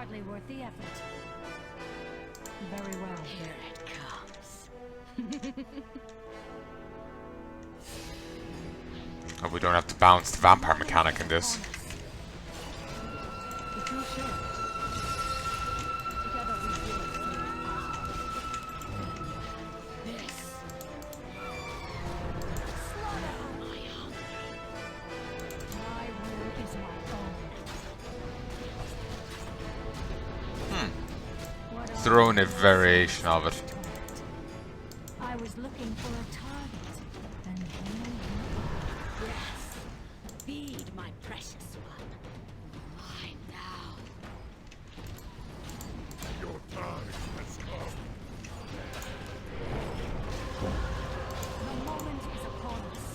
Hardly worth the effort. Very well. Here it comes. Oh, we don't have to balance the vampire mechanic in this. Throw in a variation of it. I was looking for a target, and here you are. Yes. Feed my precious one. Mine now. Your time has come. The moment is upon us.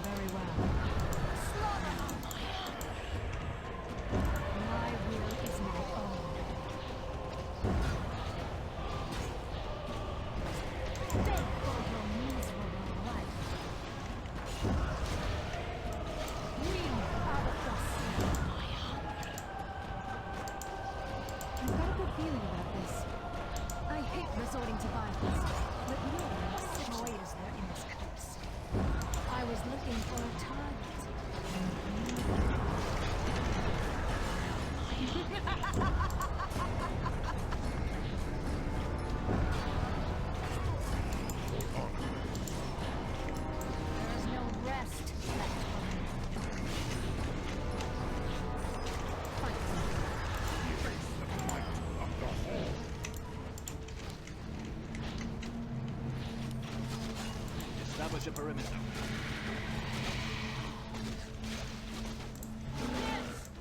Very well. Slaughter! My will is my own. Beg for your miserable life. Wean out of the sea. I've got a good feeling about this. I hate resorting to violence, but no one avoids their immense curse. I was looking for a target. There's no rest left for me. Fight. Establish a perimeter.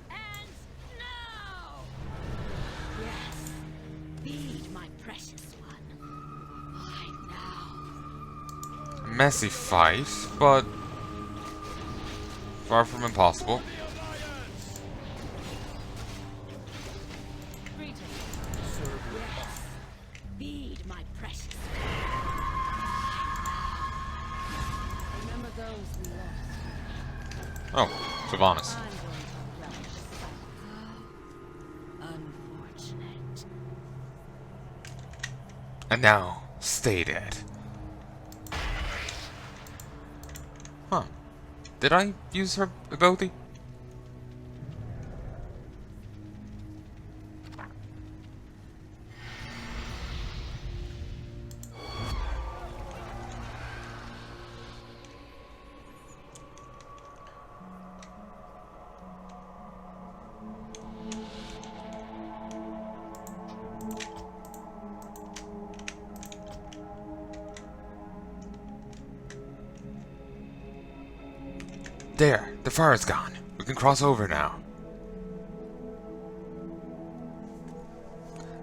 And now! Yes. Feed my precious one. Mine now. Messy fight, but far from impossible. Yes. Feed my precious one. Remember those we lost. Oh, Sylvanas. I'm going to relish that. Unfortunate. And now, stay dead. Huh. Did I use her ability? There, the fire's gone. We can cross over now.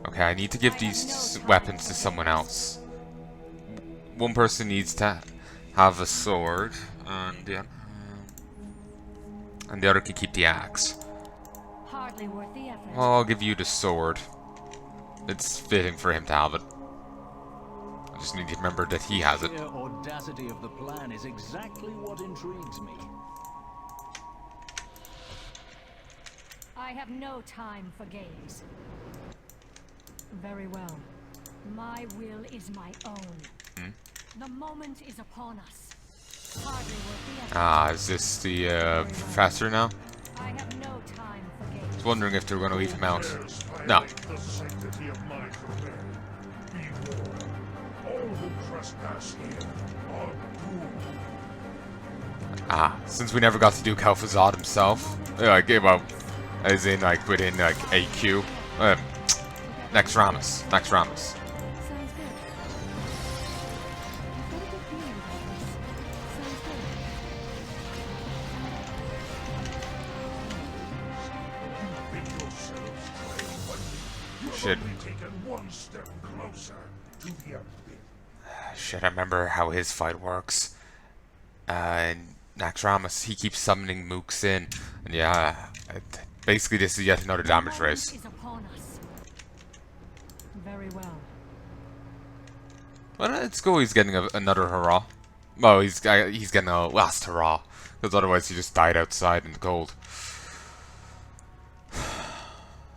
Okay, I need to give these weapons to someone else. One person needs to have a sword, and the other can keep the axe. Hardly worth the effort. Well, I'll give you the sword. It's fitting for him to have it. I just need to remember that he has it. The sheer audacity of the plan is exactly what intrigues me. I have no time for games. Very well. My will is my own. The moment is upon us. Hardly worth the effort. Ah, is this the professor now? I have no time for I games. was wondering if they were going to leave him out. No. The sanctity of my domain. Behold, all who trespass here are doomed. Ah, since we never got to do Kel'thuzad himself, like, well, as in, like, within, like, AQ, next Ramus. Sounds good. I've got a good feeling about this. Sounds good. Make yourselves trail. You have Shit. only taken one step closer to the abyss. Shit, I remember how his fight works. And Naxxramas, he keeps summoning mooks in. And yeah, basically this is yet another damage race. Is upon us. Very well. Well, it's cool he's getting another hurrah. Well, he's getting a last hurrah. Because otherwise he just died outside in the cold.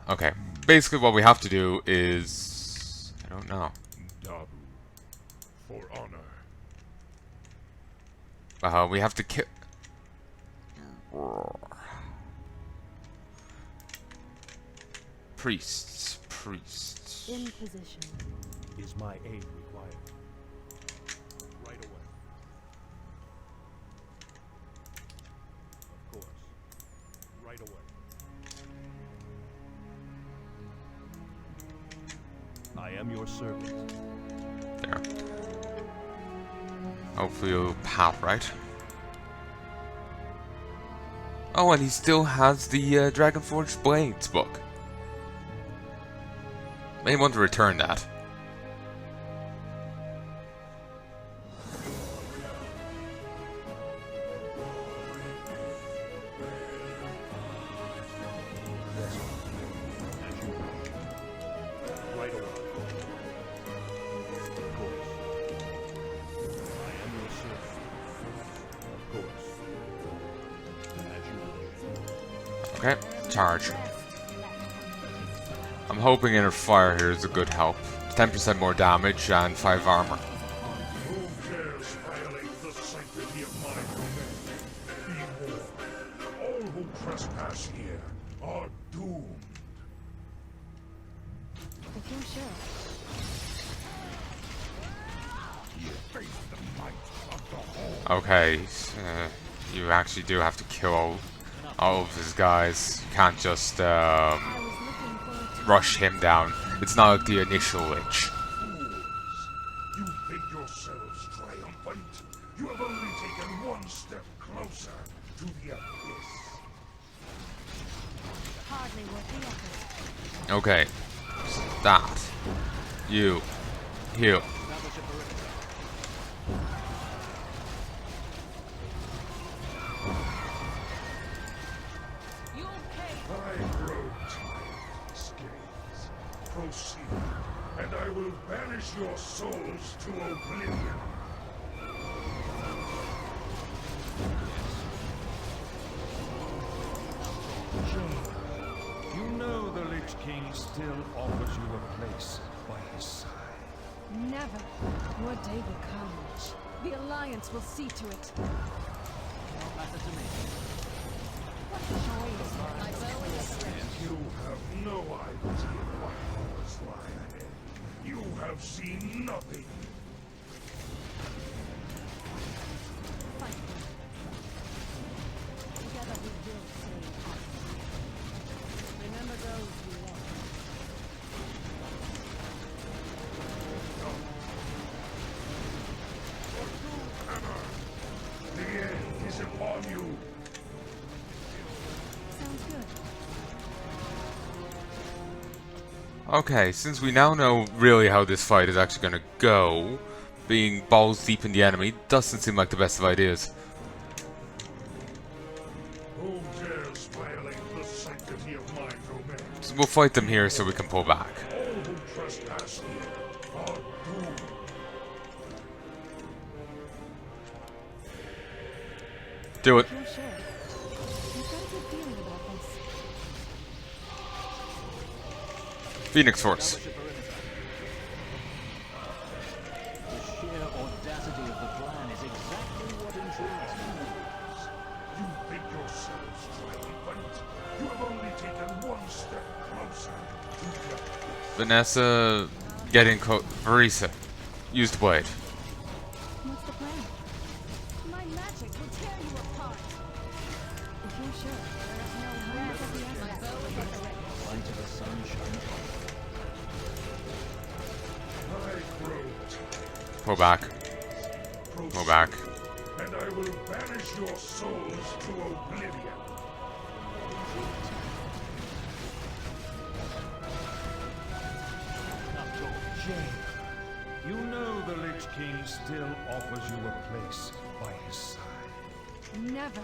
Okay. basically what we have to do is... I don't know. Dabu, for honor. We have to kill... Priests. Priests. In position. Is my aid required? Right away. Of course. Right away. I am your servant. There. Hopefully you'll pal, right? Oh, and he still has the Dragonforged Blades book. May want to return that. Right away. Of course. I am your servant. Of course. As you wish. Okay, charge. I'm hoping inner fire here is a good help. 10% more damage and 5 armor. Who dares violate the sanctity of my domain? Be warned. All who trespass here are doomed. If you're sure. You face the might of the whole. Okay, you actually do have to kill all of his guys. You can't just rush him down. It's not like the initial Lich. Fools! You think yourselves triumphant? You have only taken one step closer to the abyss. Hardly worth the effort. Okay, that. You. Heal. I grow tired of this gaze. Proceed, and I will banish your souls to oblivion. You know the Lich King still offers you a place by his side. Never. Your day will come, Lich. The Alliance will see to it. What joy is there? My bow is ready. You have no idea what horrors lie ahead. You have seen nothing. Fight them. Together we will save us. Remember those we lost. Hammer! The end is upon you. Sounds good. Okay, since we now know really how this fight is actually going to go, being balls deep in the enemy doesn't seem like the best of ideas. Who dares violate the sanctity of my domain? So we'll fight them here so we can pull back. All who trespass here are doomed. Do it. You're sure. I've got a good feeling about this. Phoenix Force. The sheer audacity of the plan is exactly what intrigues me. You think yourselves triumphant? You have only taken one step closer to the abyss. Vanessa getting Marisa. Use the blade. What's the plan? My magic will tear you apart. If you're sure, there's no way to the end. My bow is at the ready. Light of the sun shines upon it. I grow tired. Pull back. Pull back. And I will banish your souls to oblivion. Jane, you know the Lich King still offers you a place by his side. Never.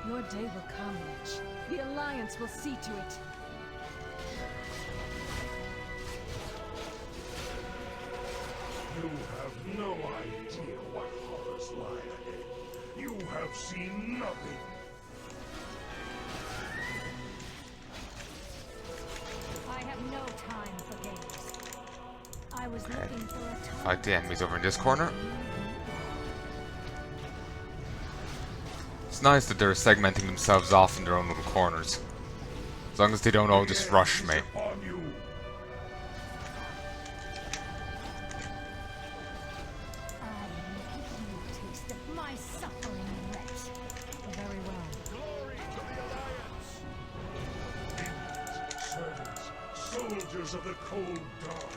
Your day will come, Lich. The Alliance will see to it. You have no idea what horrors lie ahead. You have seen nothing. I have no I was looking for a Fight the enemies over in this corner. It's nice that they're segmenting themselves off in their own little corners. As long as they don't all just rush me. Upon you. I make you taste of my suffering wretch. Very well. Glory to the Alliance! Servants, soldiers of the cold dark,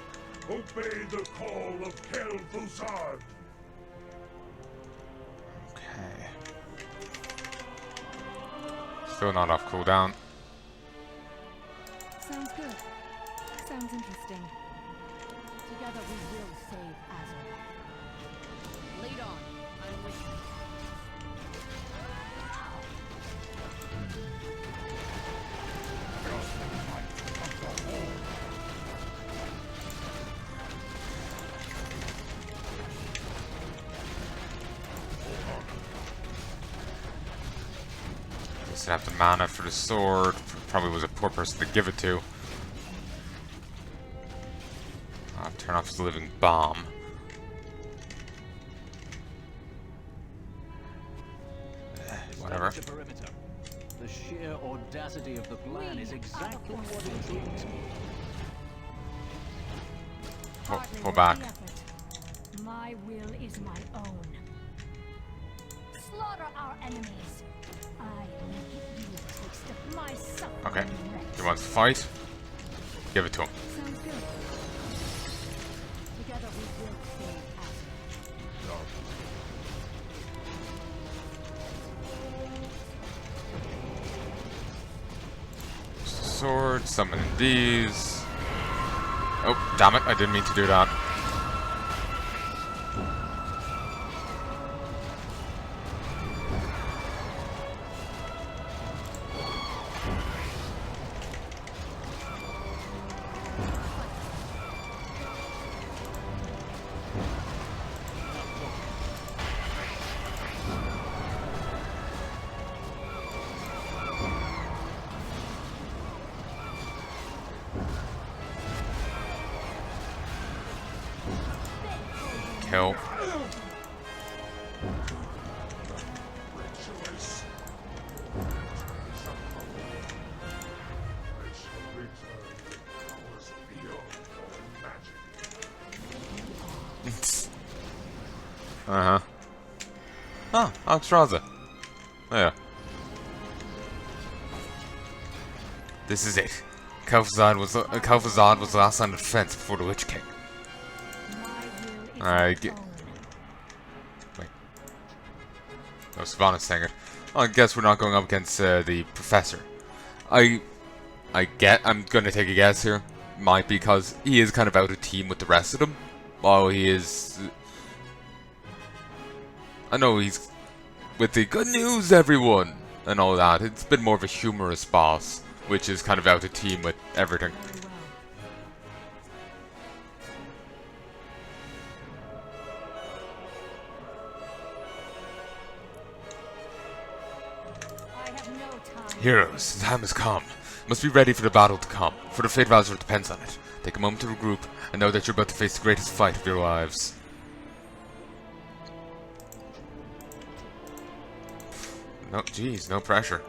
obey the call of Kel'thuzad! Okay. Still not off cooldown. Sounds good. Sounds interesting. Together we will save Azeroth. Lead on. I'm with you. Doesn't have the mana for the sword. Probably was a poor person to give it to. I'll turn off his living bomb. Whatever. Establish a perimeter. The sheer audacity of the plan is exactly what intrigues me. Pull back. My will is my own. Slaughter our enemies. I will give you a taste of my suffering. Okay. wretch. He wants to fight. Give it to him. Sounds good. Together we will save Azeroth. Sword, summon these. Oh, damn it, I didn't mean to do that. Kill. Rejoice. I shall return with powers beyond all magic. Uh-huh. Ah, Alexstrasza. Yeah. This is it. Kel'thuzad was the last line of defense before the Lich King. I get. Wait. No, Savannah's saying it. Well, I guess we're not going up against the Professor. I'm gonna take a guess here. Might be because he is kind of out of team with the rest of them. While he is. I know he's with the good news, everyone, and all that. It's been more of a humorous boss, which is kind of out of team with everything. Heroes, the time has come. Must be ready for the battle to come, for the fate of Azeroth depends on it. Take a moment to regroup, and know that you're about to face the greatest fight of your lives. No, geez, no pressure.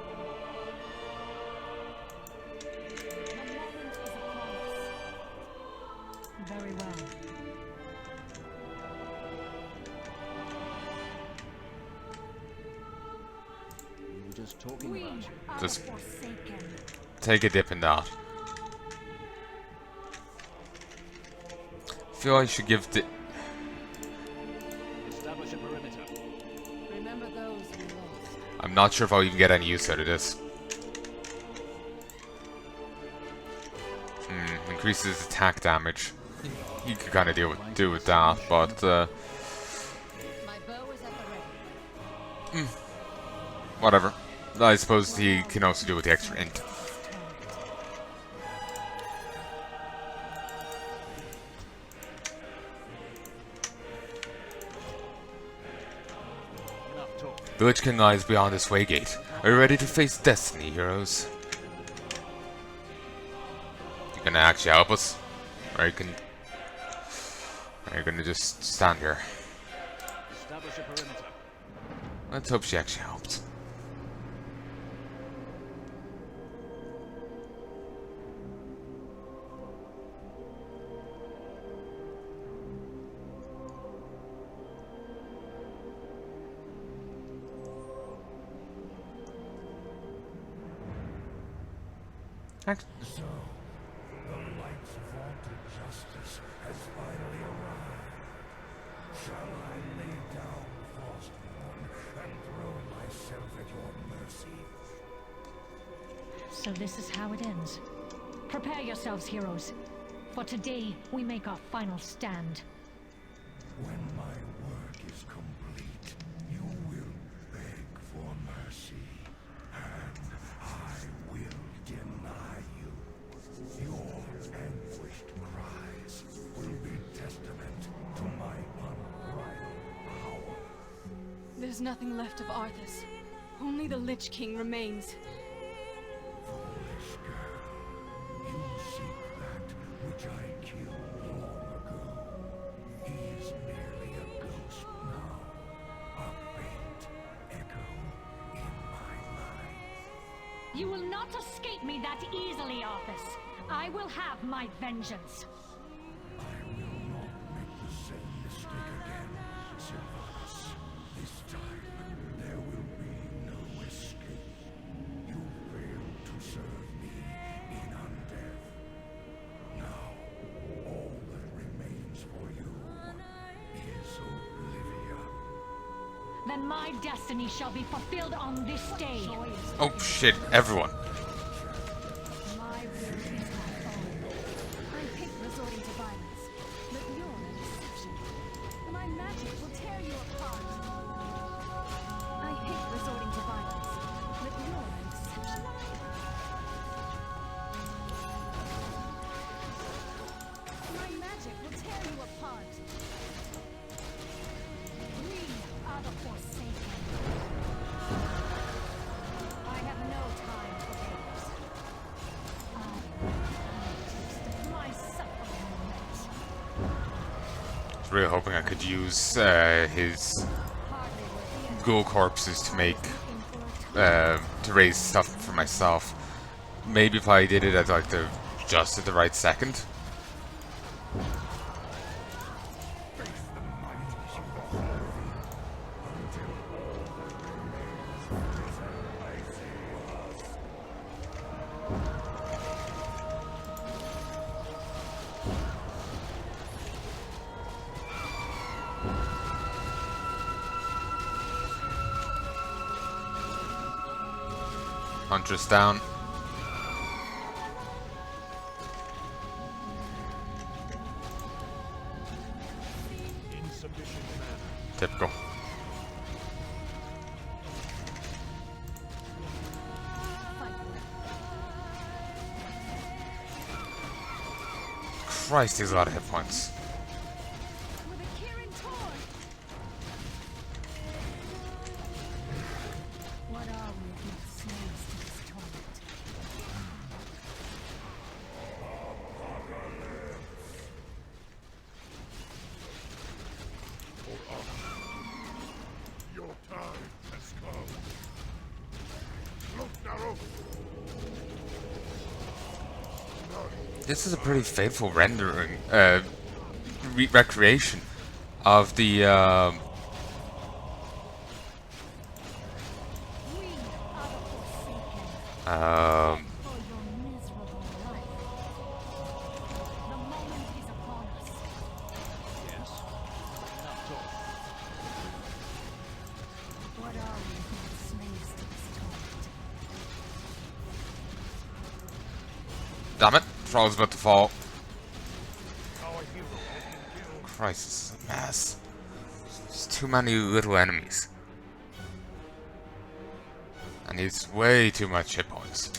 Very well. We were just talking We about you. are Just- forsaken. Take a dip in that. Feel I should give the. Establish a perimeter. Remember those we lost. I'm not sure if I'll even get any use out of this. Increases attack damage. You could kind of do with that, but My bow is at the ready. whatever. I suppose he can also do with the extra int. Enough talk. The Lich King lies beyond this waygate. Are you ready to face destiny, heroes? You gonna actually help us? Or you can... You're gonna just stand here. Establish a perimeter. Let's hope she actually helped. So, the light's vaunted justice has finally arrived. Shall I lay down Frostborn and throw myself at your mercy? So this is how it ends. Prepare yourselves, heroes. For today, we make our final stand. When my work is complete, you will beg for mercy, and I will deny you. Your anguished cries will be testament to my unbridled power. There's nothing left of Arthas. Only the Lich King remains. Foolish girl, you seek that which I killed long ago. He is merely a ghost now, a faint echo in my mind. You will not escape me that easily, Arthas. I will have my vengeance. I will not make the same mistake again, Sylvanas. This time, there will be no escape. You failed to serve me in undeath. Now, all that remains for you is Olivia. Then my destiny shall be fulfilled on this day. Oh shit, everyone. My will is my own. I hate resorting to violence, but you're an exception. My magic will tear you apart. I hate resorting to violence, but you're an exception. My magic will tear you apart. We are the Forsaken. I have no time for games. My suffering moment. I was really hoping I could use his Hardly worth the ghoul corpses to make to raise stuff for myself. Maybe if I did it at like just at the right second. Huntress down. Insufficient mana. Typical. Christ, he's a lot of hit points. With a Kirin Tor! What are we if not slaves to this torment? Your time has come. Look, Narrow. This is a pretty faithful rendering, recreation of the We are the Forsaken. For your miserable life. The moment is upon us. Yes. Enough talk. What are we if not slaves to this torment? damn it, Thrall's about to fall. Our hero has been killed. Christ, this is a mess. There's too many little enemies. And he's way too much hit points.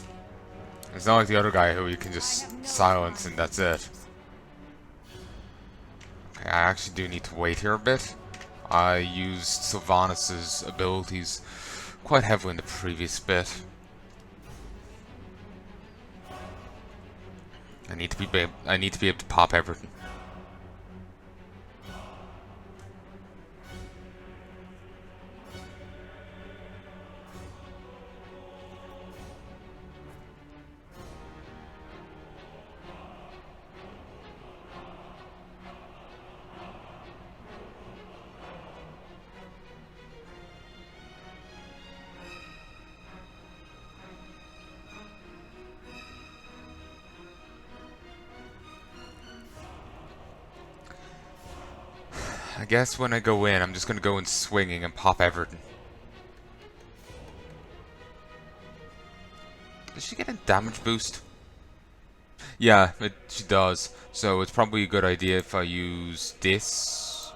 It's not like the other guy who you can just silence and that's it. Okay, I actually do need to wait here a bit. I used Sylvanas' abilities quite heavily in the previous bit. I need to be able to pop everything. guess when I go in, I'm just gonna go in swinging and pop everything. Does she get a damage boost? Yeah, she does. So it's probably a good idea if I use this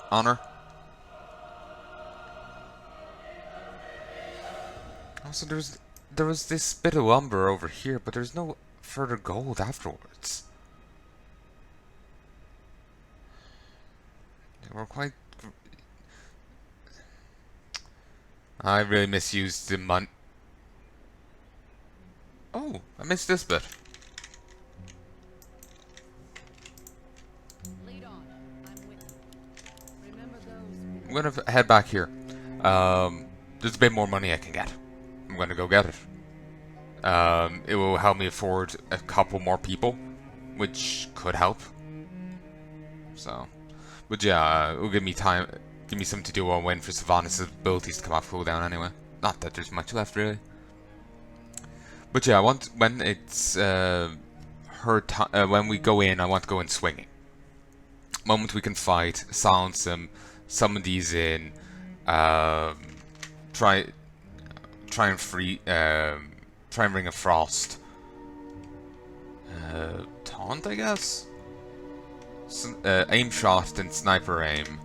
on her. Also, there was this bit of lumber over here, but there's no further gold afterwards. They were quite... I really misused the money. Oh, I missed this bit. Lead on. I'm with you. Remember those. I'm gonna head back here. There's a bit more money I can get. I'm gonna go get it. It will help me afford a couple more people, which could help. So, but yeah, it will give me time, give me something to do while I wait for Sylvanas' abilities to come off cooldown anyway. Not that there's much left really. But yeah, I want when it's when we go in, I want to go in swinging. Moment we can fight, silence them, summon these in, try and Ring of Frost. Taunt, I guess? Aim shot and sniper aim.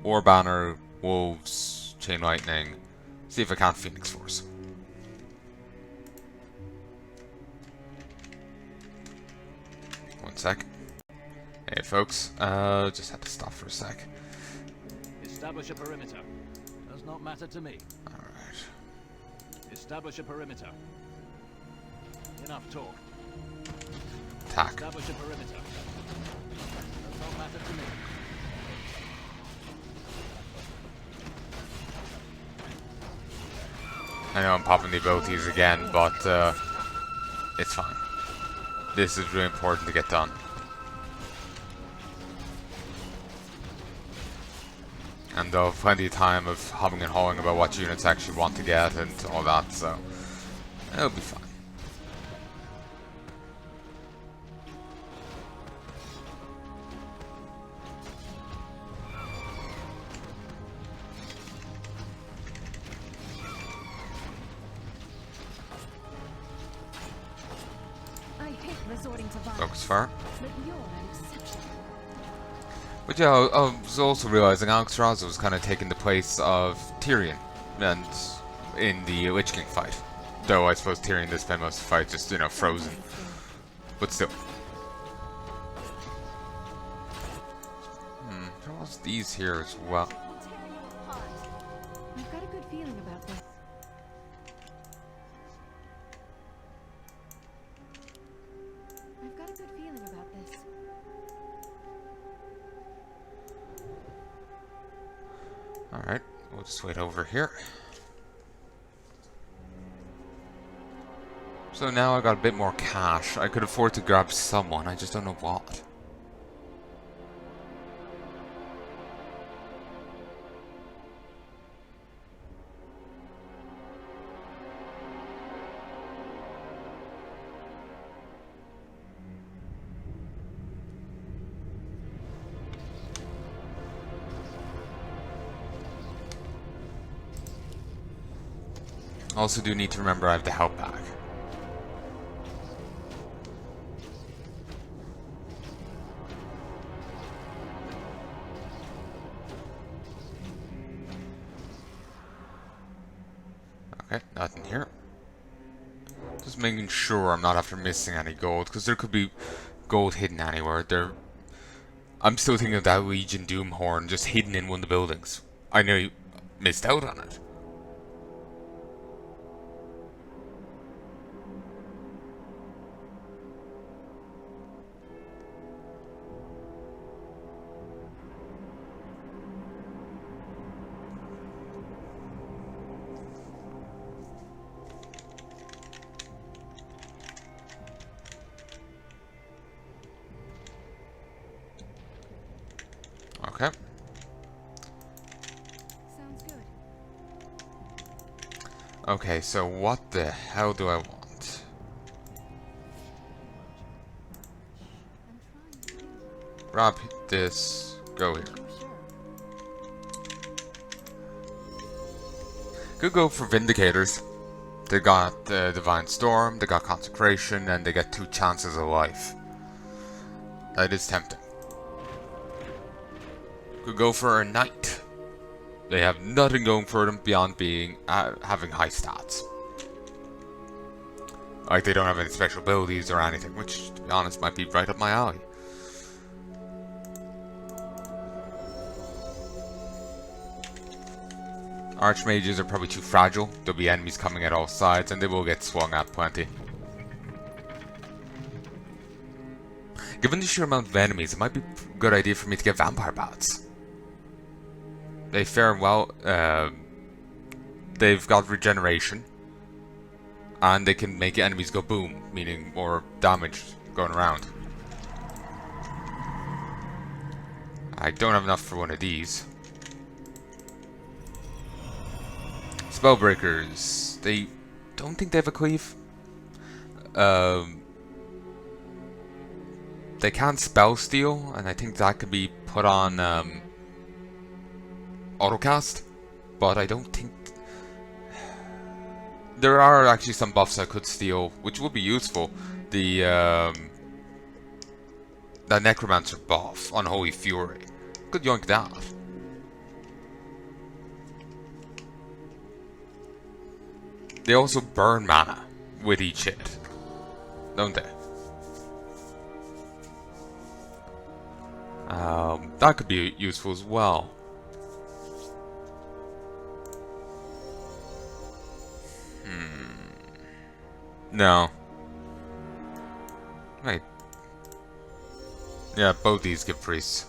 War banner, wolves, chain lightning. See if I can't Phoenix Force. One sec. Hey folks, just had to stop for a sec. Establish a perimeter. Does not matter to me. Alright. Establish a perimeter. Enough talk. Attack. Establish a perimeter. Does not matter to me. I know I'm popping the abilities again, but it's fine. This is really important to get done. And there'll be plenty of time of humming and hawing about what units I actually want to get and all that, so it'll be fine. I hate resorting to violence. Focus fire. But you're an exception. But yeah, I was also realizing Kel'thuzad was kind of taking the place of Tyrion, and in the Lich King fight. Though I suppose Tyrion did spend most of the fight just, you know, frozen. But still. There was these here as well. We'll tear you apart. I've got a good feeling about this. I've got a good feeling about this. Alright, we'll just wait over here. So now I got a bit more cash. I could afford to grab someone, I just don't know what. Also do need to remember I have the help bag. Okay, nothing here. Just making sure I'm not after missing any gold, because there could be gold hidden anywhere. I'm still thinking of that Legion Doomhorn just hidden in one of the buildings. I know you missed out on it. Okay. Sounds good. Okay, so what the hell do I want? I'm trying to think. Rob, this. Go here. Sure. Could go for Vindicators. They got Divine Storm, they got Consecration, and they get 2 chances of life. That is tempting. Could go for a Knight. They have nothing going for them beyond being having high stats. Like they don't have any special abilities or anything, which, to be honest, might be right up my alley. Archmages are probably too fragile. There'll be enemies coming at all sides, and they will get swung at plenty. Given the sheer amount of enemies, it might be a good idea for me to get Vampire Bats. They fare well. They've got regeneration, and they can make enemies go boom, meaning more damage going around. I don't have enough for one of these. Spellbreakers. They don't think they have a cleave. They can spell steal, and I think that could be put on autocast, but I don't think there are actually some buffs I could steal, which would be useful. The that Necromancer buff, Unholy Fury, could yoink that. They also burn mana with each hit, don't they? That could be useful as well. No. Wait. Yeah, both these give priests.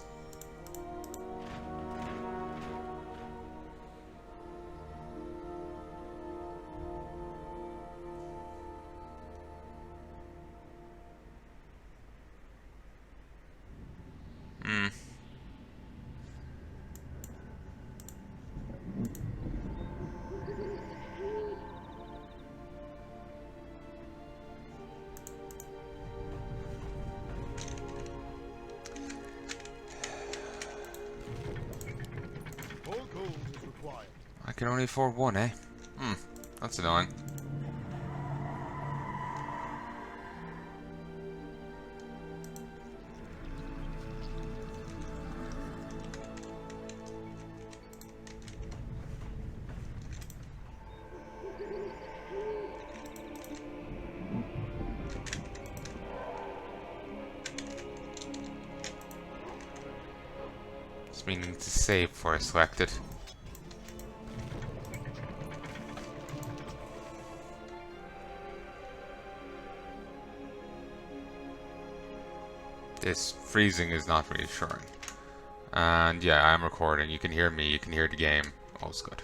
I can only afford one, eh? That's annoying. Just meaning to save before I select it. This freezing is not reassuring. And yeah, I'm recording. You can hear me, you can hear the game. All's good.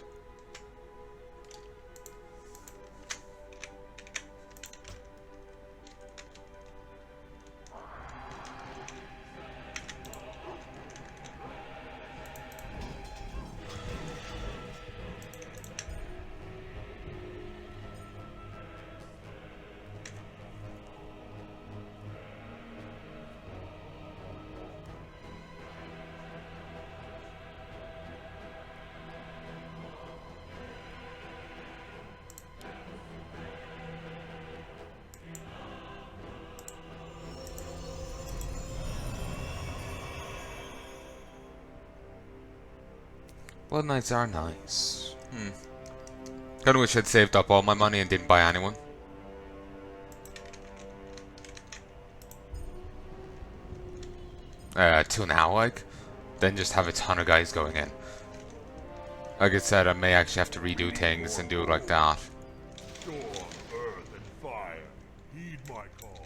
Blood Knights are nice. Kinda wish I'd saved up all my money and didn't buy anyone. Till now, like. Then just have a ton of guys going in. Like I said, I may actually have to redo things and do it like that. Storm, earth, and fire. Heed my call.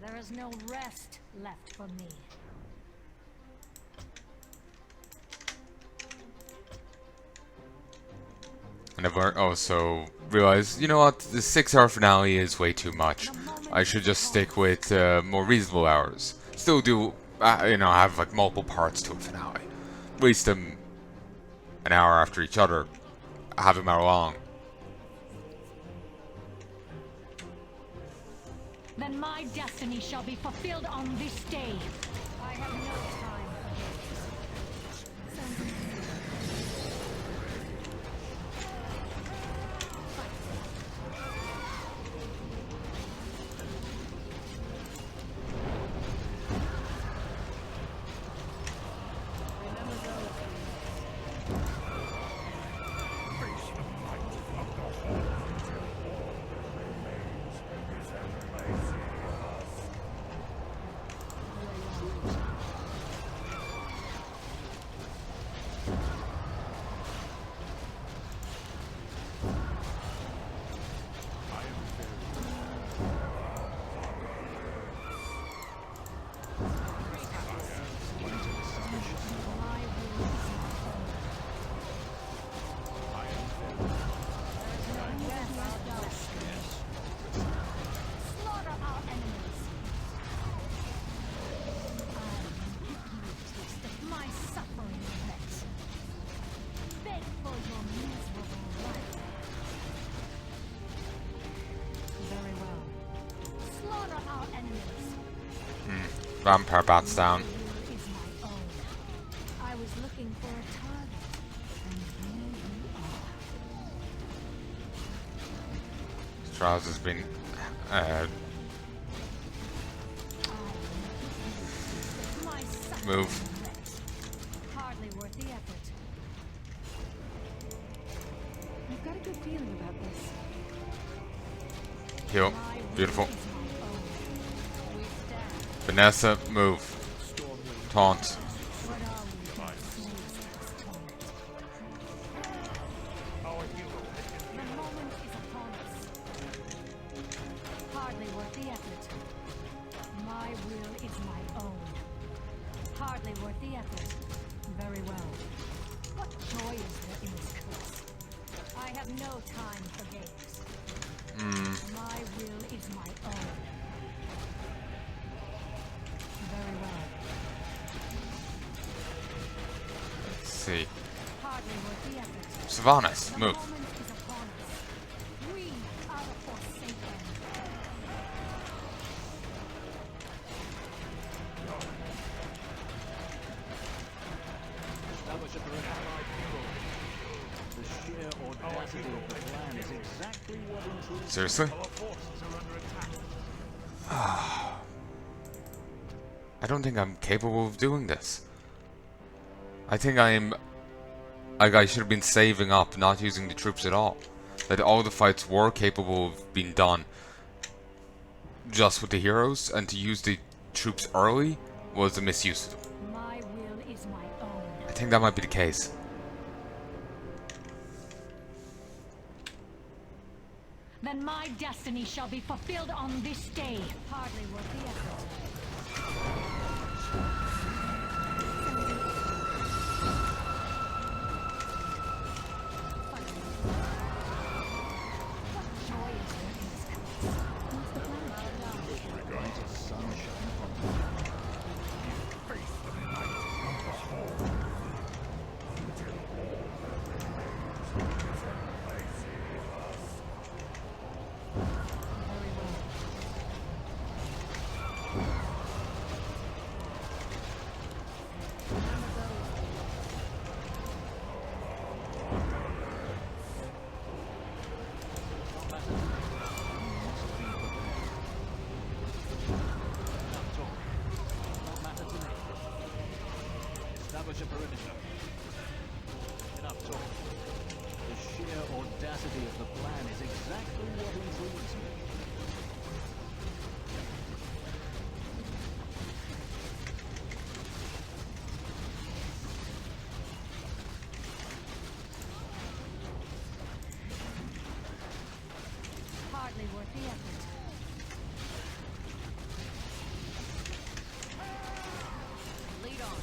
There is no rest left for me. And I've also realized, you know what, the 6-hour finale is way too much. I should just stick with more reasonable hours. Still do, you know, have like multiple parts to a finale. Release them an hour after each other. Have them hour long. Then my destiny shall be fulfilled on this day. I have no time Vampire bats down. Is my own. I was looking for a target, and here you are. Strauss has been My son. move. Hardly worth the effort. I've got a good feeling about this. Heal. My Beautiful. will is my own. We stand. Vanessa, move. Taunt. What are we but slaves past torment? The moment is upon us. Hardly worth the effort. My will is my own. Hardly worth the effort. Very well. What joy is there in this curse? I have no time for games. My will is my own. Very well. Let's see. Hardly worth the effort. Sylvanas, The move. moment is upon us. We are the forsaken. Establish a allied people. The sheer audacity of the plan is exactly what intrigues. Seriously? I don't think I'm capable of doing this. I think I should have been saving up, not using the troops at all. That all the fights were capable of being done just with the heroes, and to use the troops early was a misuse of them. My will is my own. I think that might be the case. Then my destiny shall be fulfilled on this day. Hardly worth the effort. What joy is there in this curse? What's the plan? Let the sun shine upon them. Very well. Establish a perimeter. Enough talk. The sheer audacity of the plan is exactly what intrigues me. Hardly worth the effort. Lead on. I'm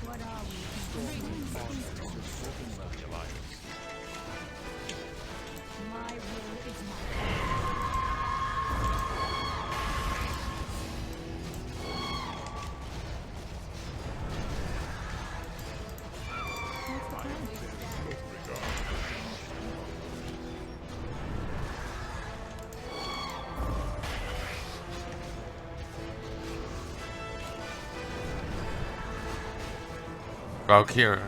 What are we? My will is my Valkyrie.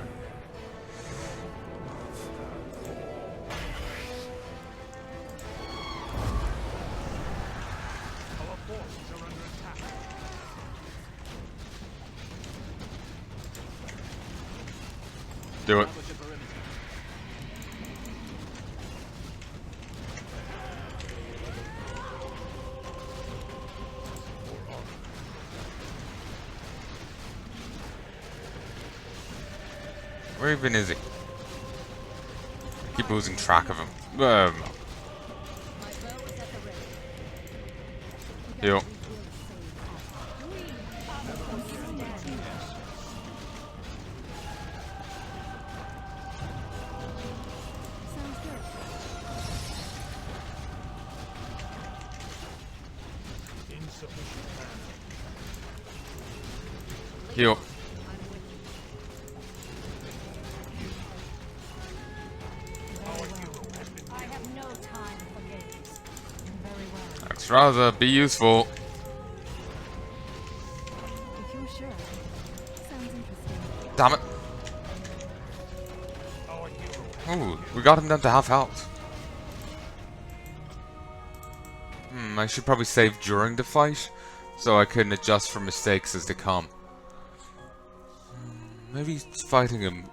Do it. Establish a perimeter. Where even is he? I keep losing track of him. My bow is at the ready. Heal. We are the forsaken. Sounds good. Insufficient mana. Heal. Very well. I have no time for games. rather be useful. If you're sure. Sounds interesting. Damn it. Ooh, we got him down to half health. I should probably save during the fight, so I can adjust for mistakes as they come. Maybe fighting him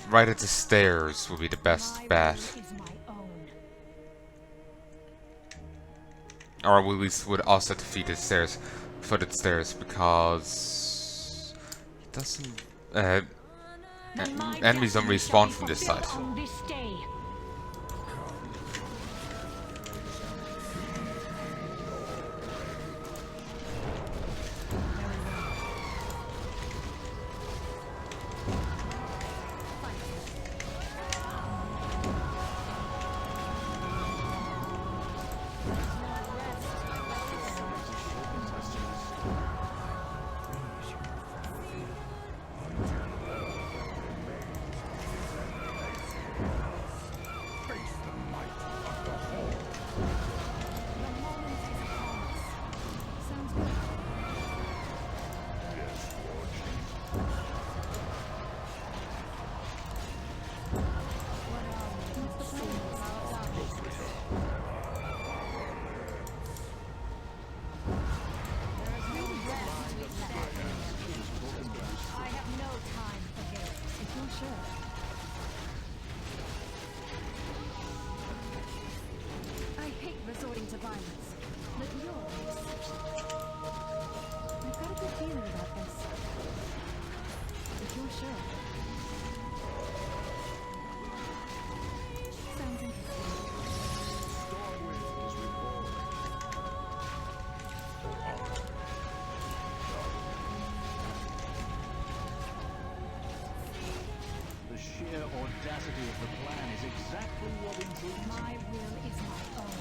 right at the stairs would be the best bet. Or at least would also defeat the stairs, footed stairs, because it doesn't. Enemies don't respawn from this side. I hate resorting to violence, but you're an exception. I've got a good feeling about this. If you're sure. Sounds interesting. The sheer audacity of the plan is exactly what intrigues me. My will is my own.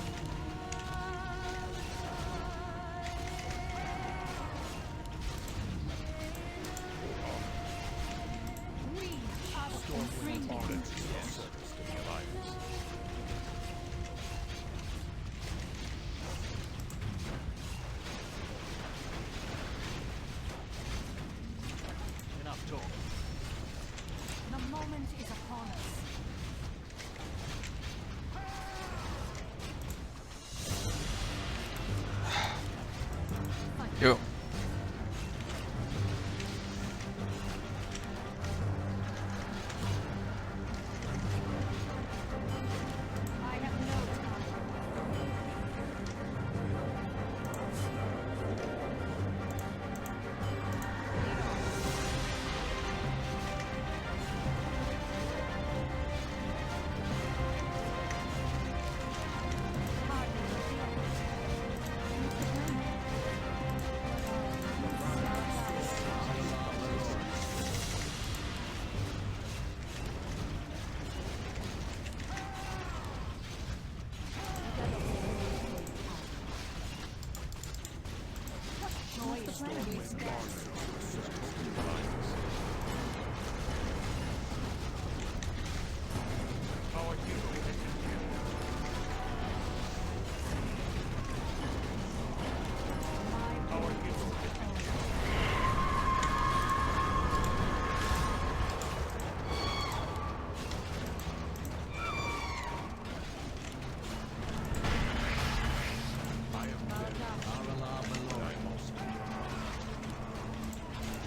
We are the freedom. Enough talk. The moment is upon us. Yo. I have no time.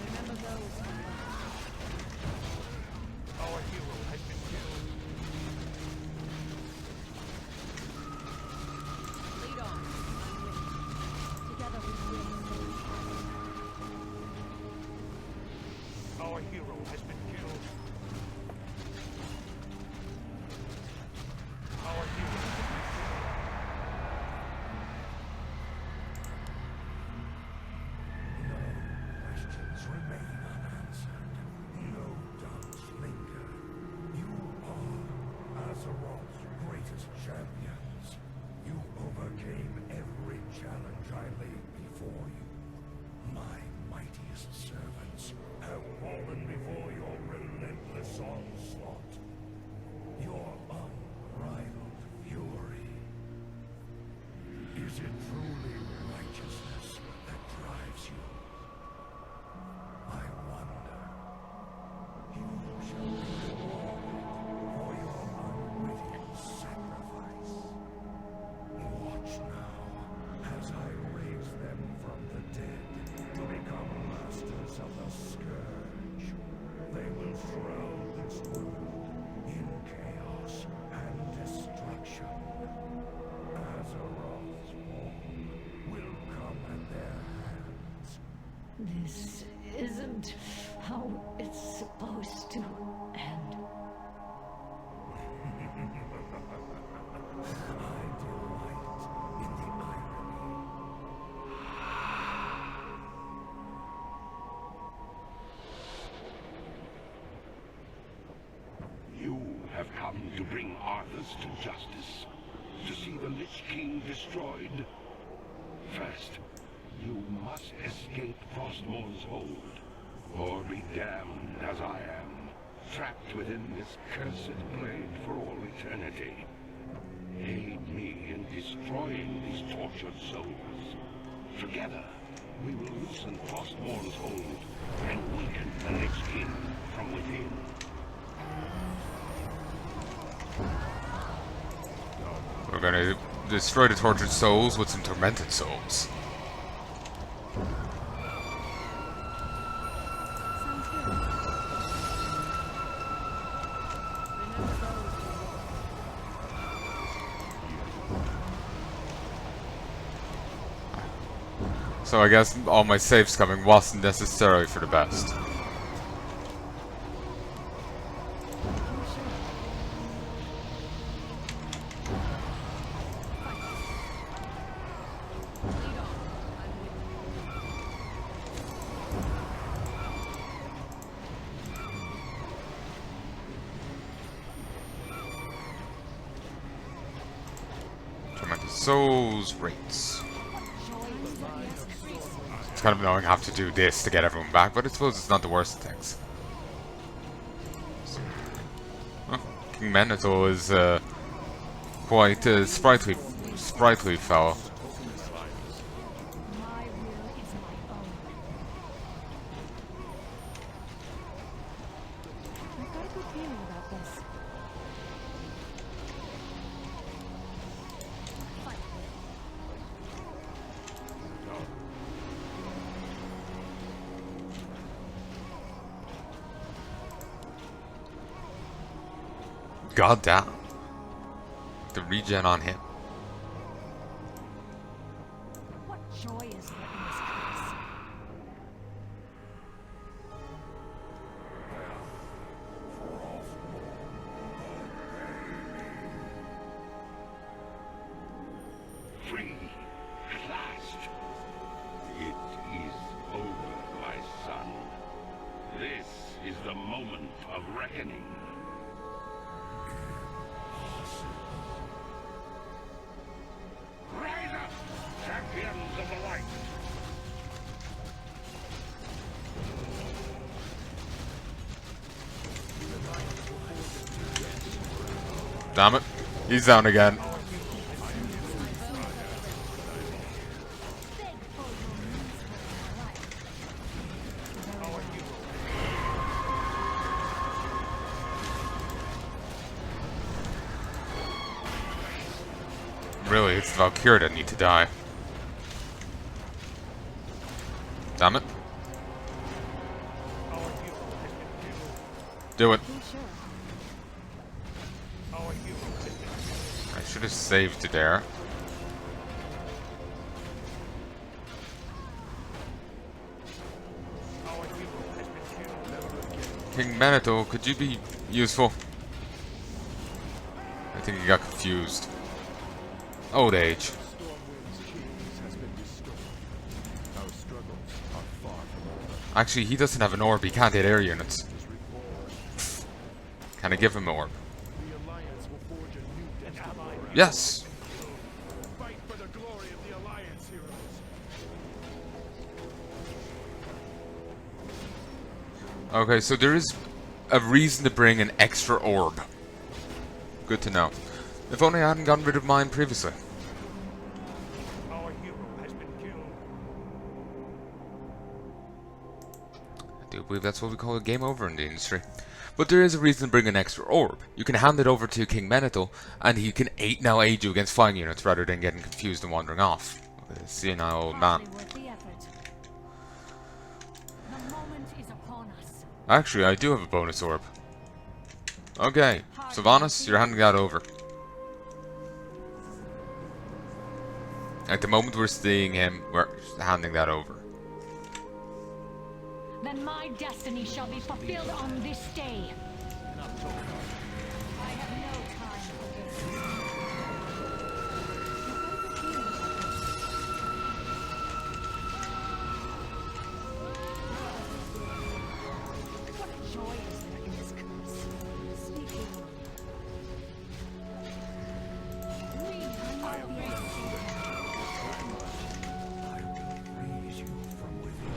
Remember those This isn't how it's supposed to end. You have come to bring Arthas to justice, to see the Lich King destroyed. First, you must escape Frostmourne's hold, or be damned as I am, trapped within this cursed blade for all eternity. Aid me in destroying these tortured souls. Together, we will loosen Frostmourne's hold and weaken the Lich King from within. We're gonna destroy the tortured souls with some tormented souls. Sounds good. So I guess all my saves coming wasn't necessarily for the best. Tormented souls rates. It's kind of annoying I have to do this to get everyone back, but I suppose it's not the worst of things. Well, King Lana'thel is quite a sprightly fellow. My will is my own. I've got a good feeling about this. God damn. The regen on him. What joy is there in this place? Free, at last. It is over, my son. This is the moment of reckoning. Rise up, champions of the light! Damn it. He's down again. Really, it's the Valkyrie that need to die. Damn it. Do it. I should have saved it there. King Lana'thel, could you be useful? I think he got confused. Old age. Actually, he doesn't have an orb. He can't hit air units. Can I give him an orb? Yes! Fight for the glory of the Alliance, heroes. Okay, so there is a reason to bring an extra orb. Good to know. If only I hadn't gotten rid of mine previously. Our hero has been killed. I do believe that's what we call a game over in the industry. But there is a reason to bring an extra orb. You can hand it over to King Lana'thel, and he can now aid you against flying units rather than getting confused and wandering off. See an old man. Hardly worth the effort. The moment is upon us. Actually, I do have a bonus orb. Okay, Sylvanas, you're handing that over. At the moment we're seeing him, we're handing that over. then my destiny shall be fulfilled on this day. Enough talk. I have no time for games. What joy is there in this curse? Speaking of, we are not the Raise you from within.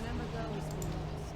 remember those who lost.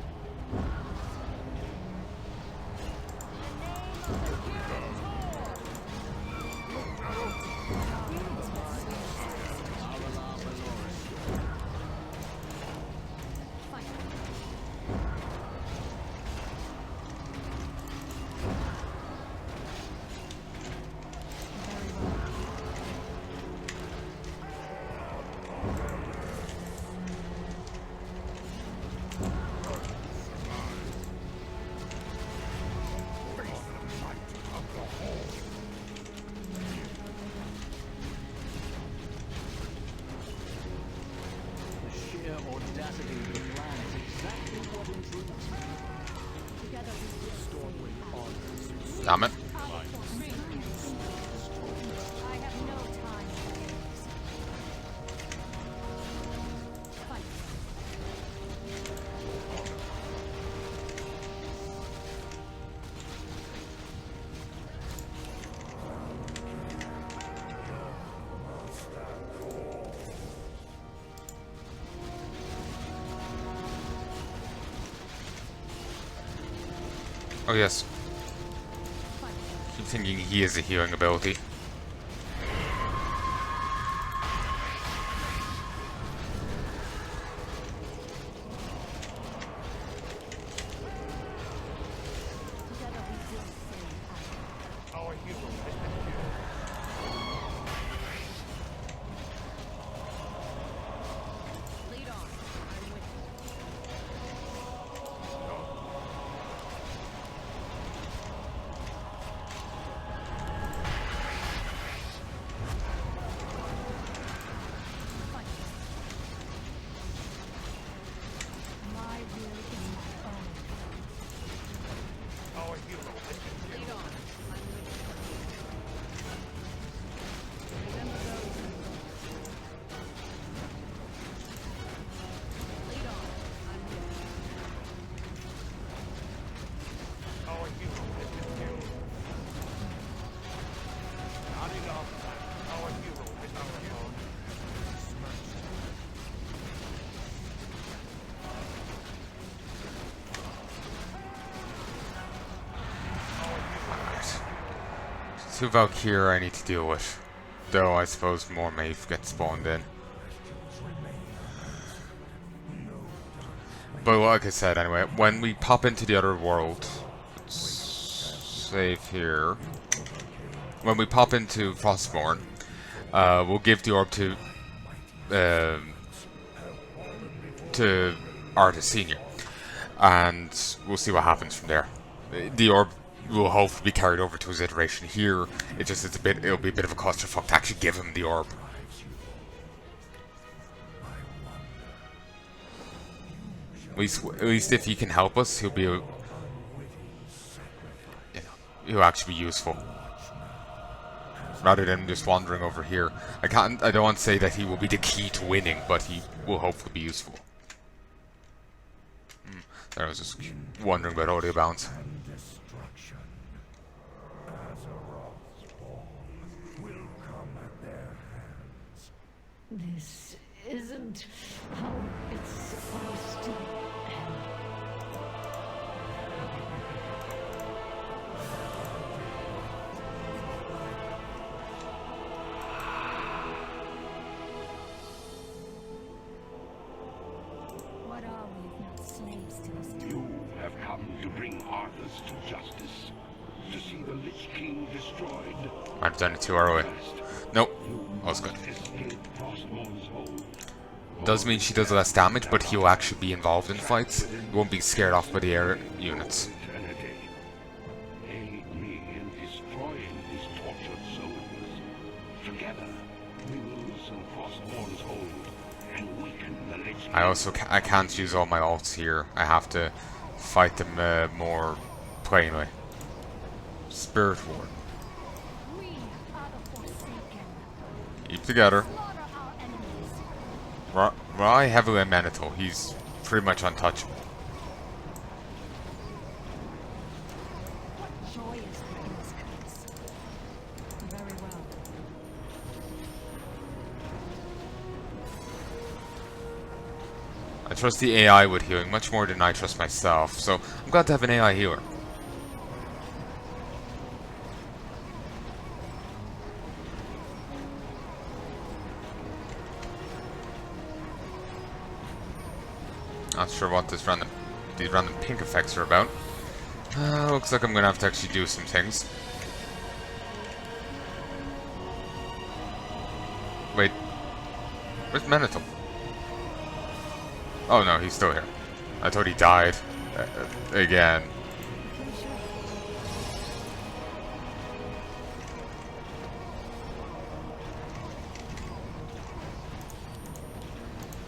The sheer audacity of the plan is exactly what intrigues me. Together we will stormwind on. Damn it. I have no time for games. Fight. Oh yes. Keep thinking he has a healing ability. Together we will save Our hero has been killed. Lead on. I'm with you. Fight. My will is my own. Our hero has been killed. Lead on. I'm with you. Remember those who lost. Lead on. I'm with you. Our hero has been killed. Not enough. Our hero has been killed. Two Valkyrie I need to deal with. Though I suppose more may get spawned in. But like I said anyway, when we pop into the other world, let's save here. When we pop into Frostborn, we'll give the orb to Artis Senior, and we'll see what happens from there. The orb will hopefully be carried over to his iteration here. It'll be a bit of a clusterfuck to actually give him the orb. At least if he can help us, he'll be, he'll actually be useful. Rather than just wandering over here. I don't want to say that he will be the key to winning, but he will hopefully be useful. I was just wondering about audio bounds. Destruction. Azeroth's spawn will come at their hands. This isn't how it's supposed to end. What are we if not slaves to this You have come to bring Arthas to justice, to see the Lich King destroyed. Might have done it too early. Nope. That was good. Escape Frostmourne's hold. Does mean she does less damage, but he'll actually be involved in fights. He won't be scared off by the air units. Eternity. Aid me in I can't use all my ults here. I have to fight them more plainly. Spirit Ward. We are the Forsaken. Keep together. Slaughter our enemies. Rely heavily on Lana'thel. He's pretty much untouchable. What joy is there in this curse? Very well. I trust the AI with healing much more than I trust myself, so I'm glad to have an AI healer. Not sure what these random pink effects are about. Looks like I'm gonna have to actually do some things. Wait, where's Lana'thel? Oh no, he's still here. I thought he died. Again.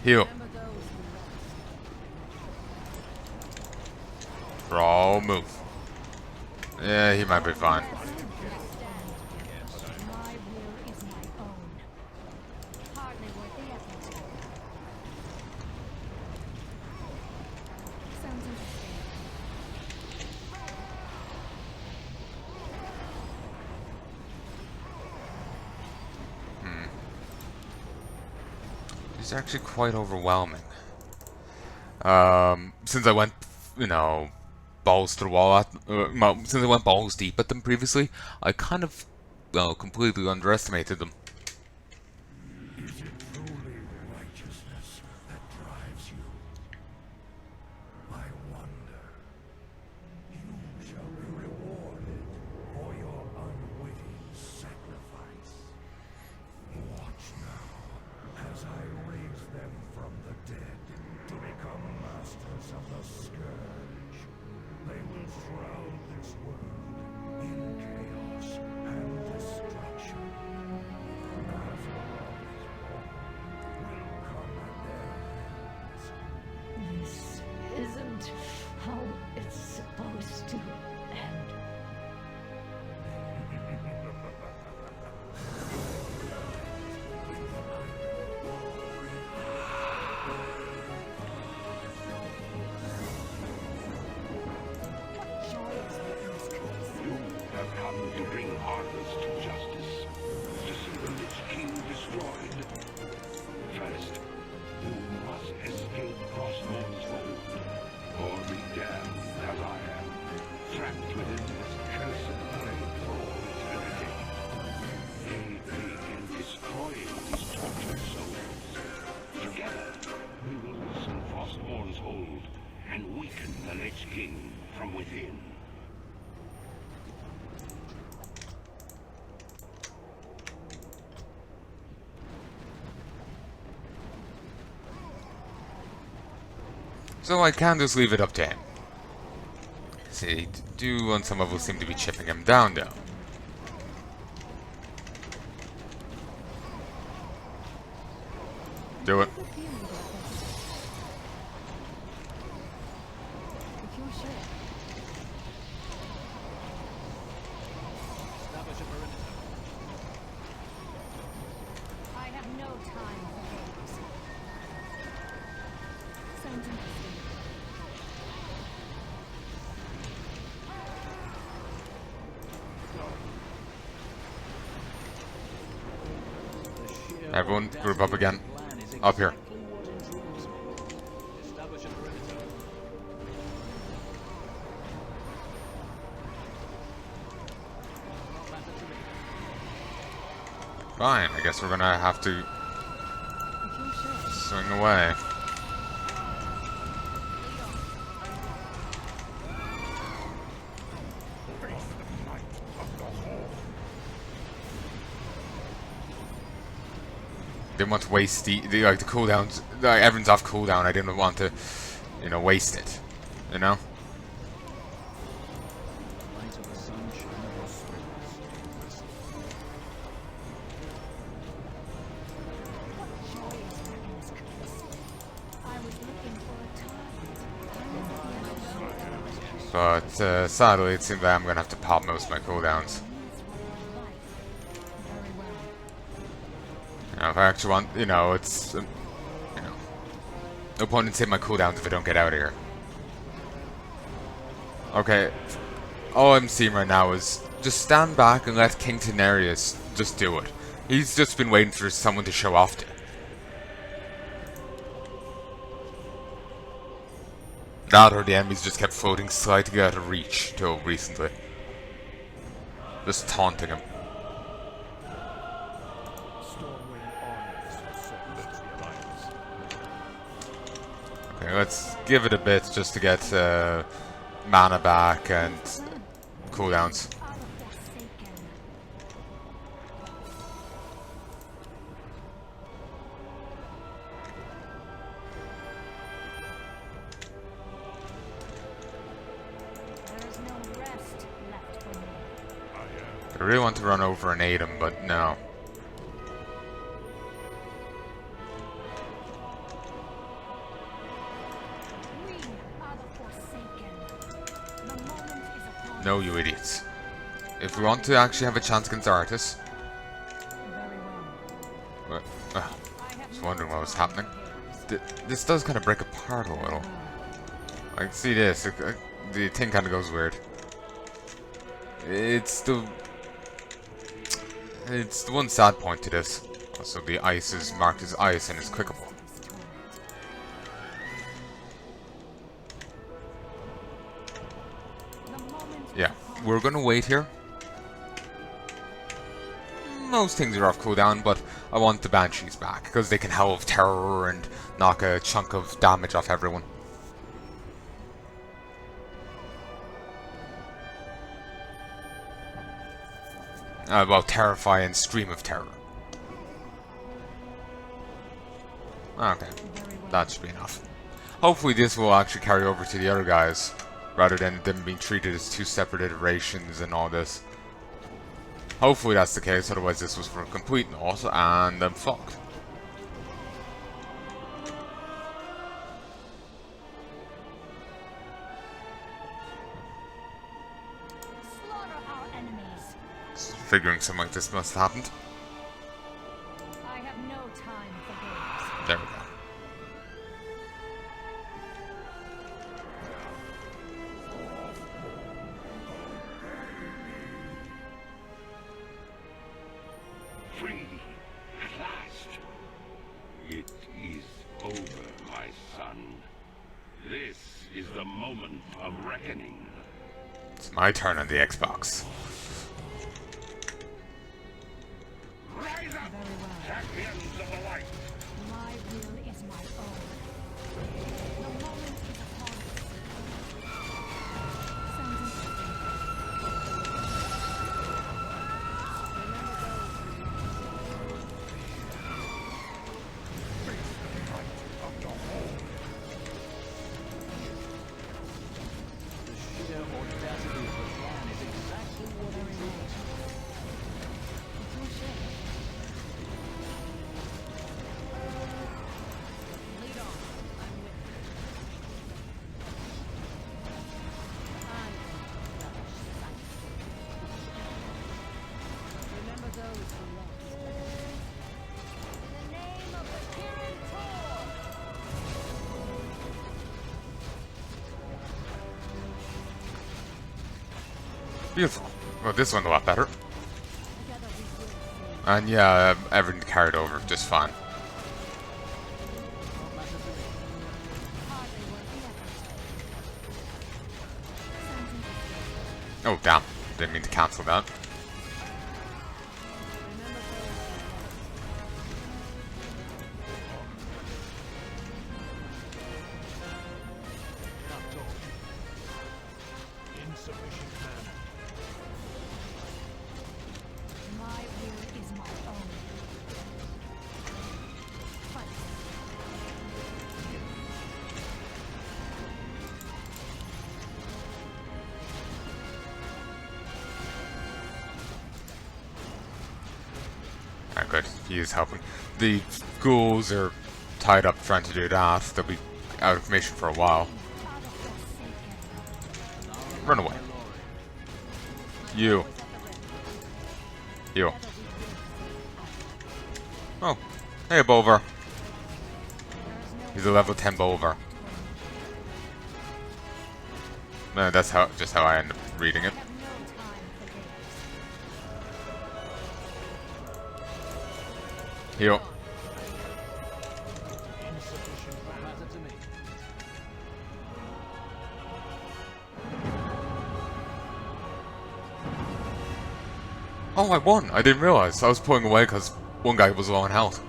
Heal. Brawl move. Yeah, he might be fine. My will is my own. Hardly worth the effort. Sounds interesting. It's actually quite overwhelming. Since I went, you know, balls to the wall since I went balls deep at them previously, I kind of, well, completely underestimated them. Is it truly righteousness that drives you? I wonder. You shall be rewarded for your unwitting sacrifice. Watch now as I raise them from the dead to become masters of the scourge. They will shroud this world in chaos and destruction. This isn't how it's supposed to end. What joy is there in this curse? You have come to bring Arthas to justice, to see the Lich King destroyed. First, you must escape Frostmourne's hold, or be damned as I am, trapped within this cursed blade for all eternity. Aid me in destroying these tortured souls. Together, we will loosen Frostmourne's hold and weaken the Lich King from within. So I can just leave it up to him. See, do on some levels seem to be chipping him down though. Do it. Good feeling about this. If you're sure. Establish a perimeter. I have no time for games. Sounds interesting. The sheer Everyone audacity group up again. of the plan is Up here. exactly what intrigues me. Establish a perimeter. Not matter to me. Fine, I guess we're gonna have to If you're sure. swing away. Face the might of the Horde. Didn't want to waste the cooldowns. Everyone's off cooldown. I didn't want to, you know, waste it. You know. The light of the sun shine across spirits. What joy is there in this curse? I But sadly, it seems that I'm going to have to pop most of my cooldowns. Very well. You know, if I actually want, you know, it's, you know, no point in saving my cooldowns if I don't get out of here. Okay, all I'm seeing right now is just stand back and let King Tenarius just do it. He's just been waiting for someone to show off to. That or the enemies just kept floating slightly out of reach till recently. Just taunting him. Okay, let's give it a bit just to get mana back and cooldowns. Are the Forsaken. There is no rest left for me. I really want to run over and aid him, but no. We are the Forsaken. The moment is upon No, you idiots. If we want to actually have a chance against Artis, Very well. I I have was no wondering what was time happening. for games. This does kind of break apart a little. I can see this. The thing kind of goes weird. It's the one sad point to this. Also, the ice is marked as ice and is clickable. The moment is Yeah, upon we're gonna wait here. Most things are off cooldown, but I want the Banshees back because they can howl of terror and knock a chunk of damage off everyone. Well, terrify and scream of terror. Okay, that should be enough. Hopefully this will actually carry over to the other guys, rather than them being treated as two separate iterations and all this. Hopefully that's the case, otherwise this was for a complete loss, and I'm fucked. slaughter our enemies. Figuring something like this must have happened. I have no time for games. There we go. Free at last. It is over, my son. This is the moment of reckoning. It's my turn on the Xbox. Rise up, Very well. champions of the light. My will is my own. The moment is upon us. Sounds interesting. The sheer audacity of the plan is exactly what it needs. Lead on. I'm with you. I will relish sight. Remember those who lost. In the name of the Kirin Tor! Beautiful. Well, this went a lot better. Together we will save. And yeah, everything carried over just fine. Hardly worth the effort. Sounds interesting. Oh, damn. Didn't mean to cancel that. Remember those who lost. Enough talk. Insufficient mana. My will is my own. Fight. Alright, good. He is helping. The ghouls are tied up trying to do that. They'll be out of commission for a while. Are the Forsaken. Run away. You. You. Oh. Hey, Bolvar. He's a level 10 Bolvar. No, that's just how I end up reading it. Heal. Oh, I won! I didn't realize. I was pulling away because one guy was low on health.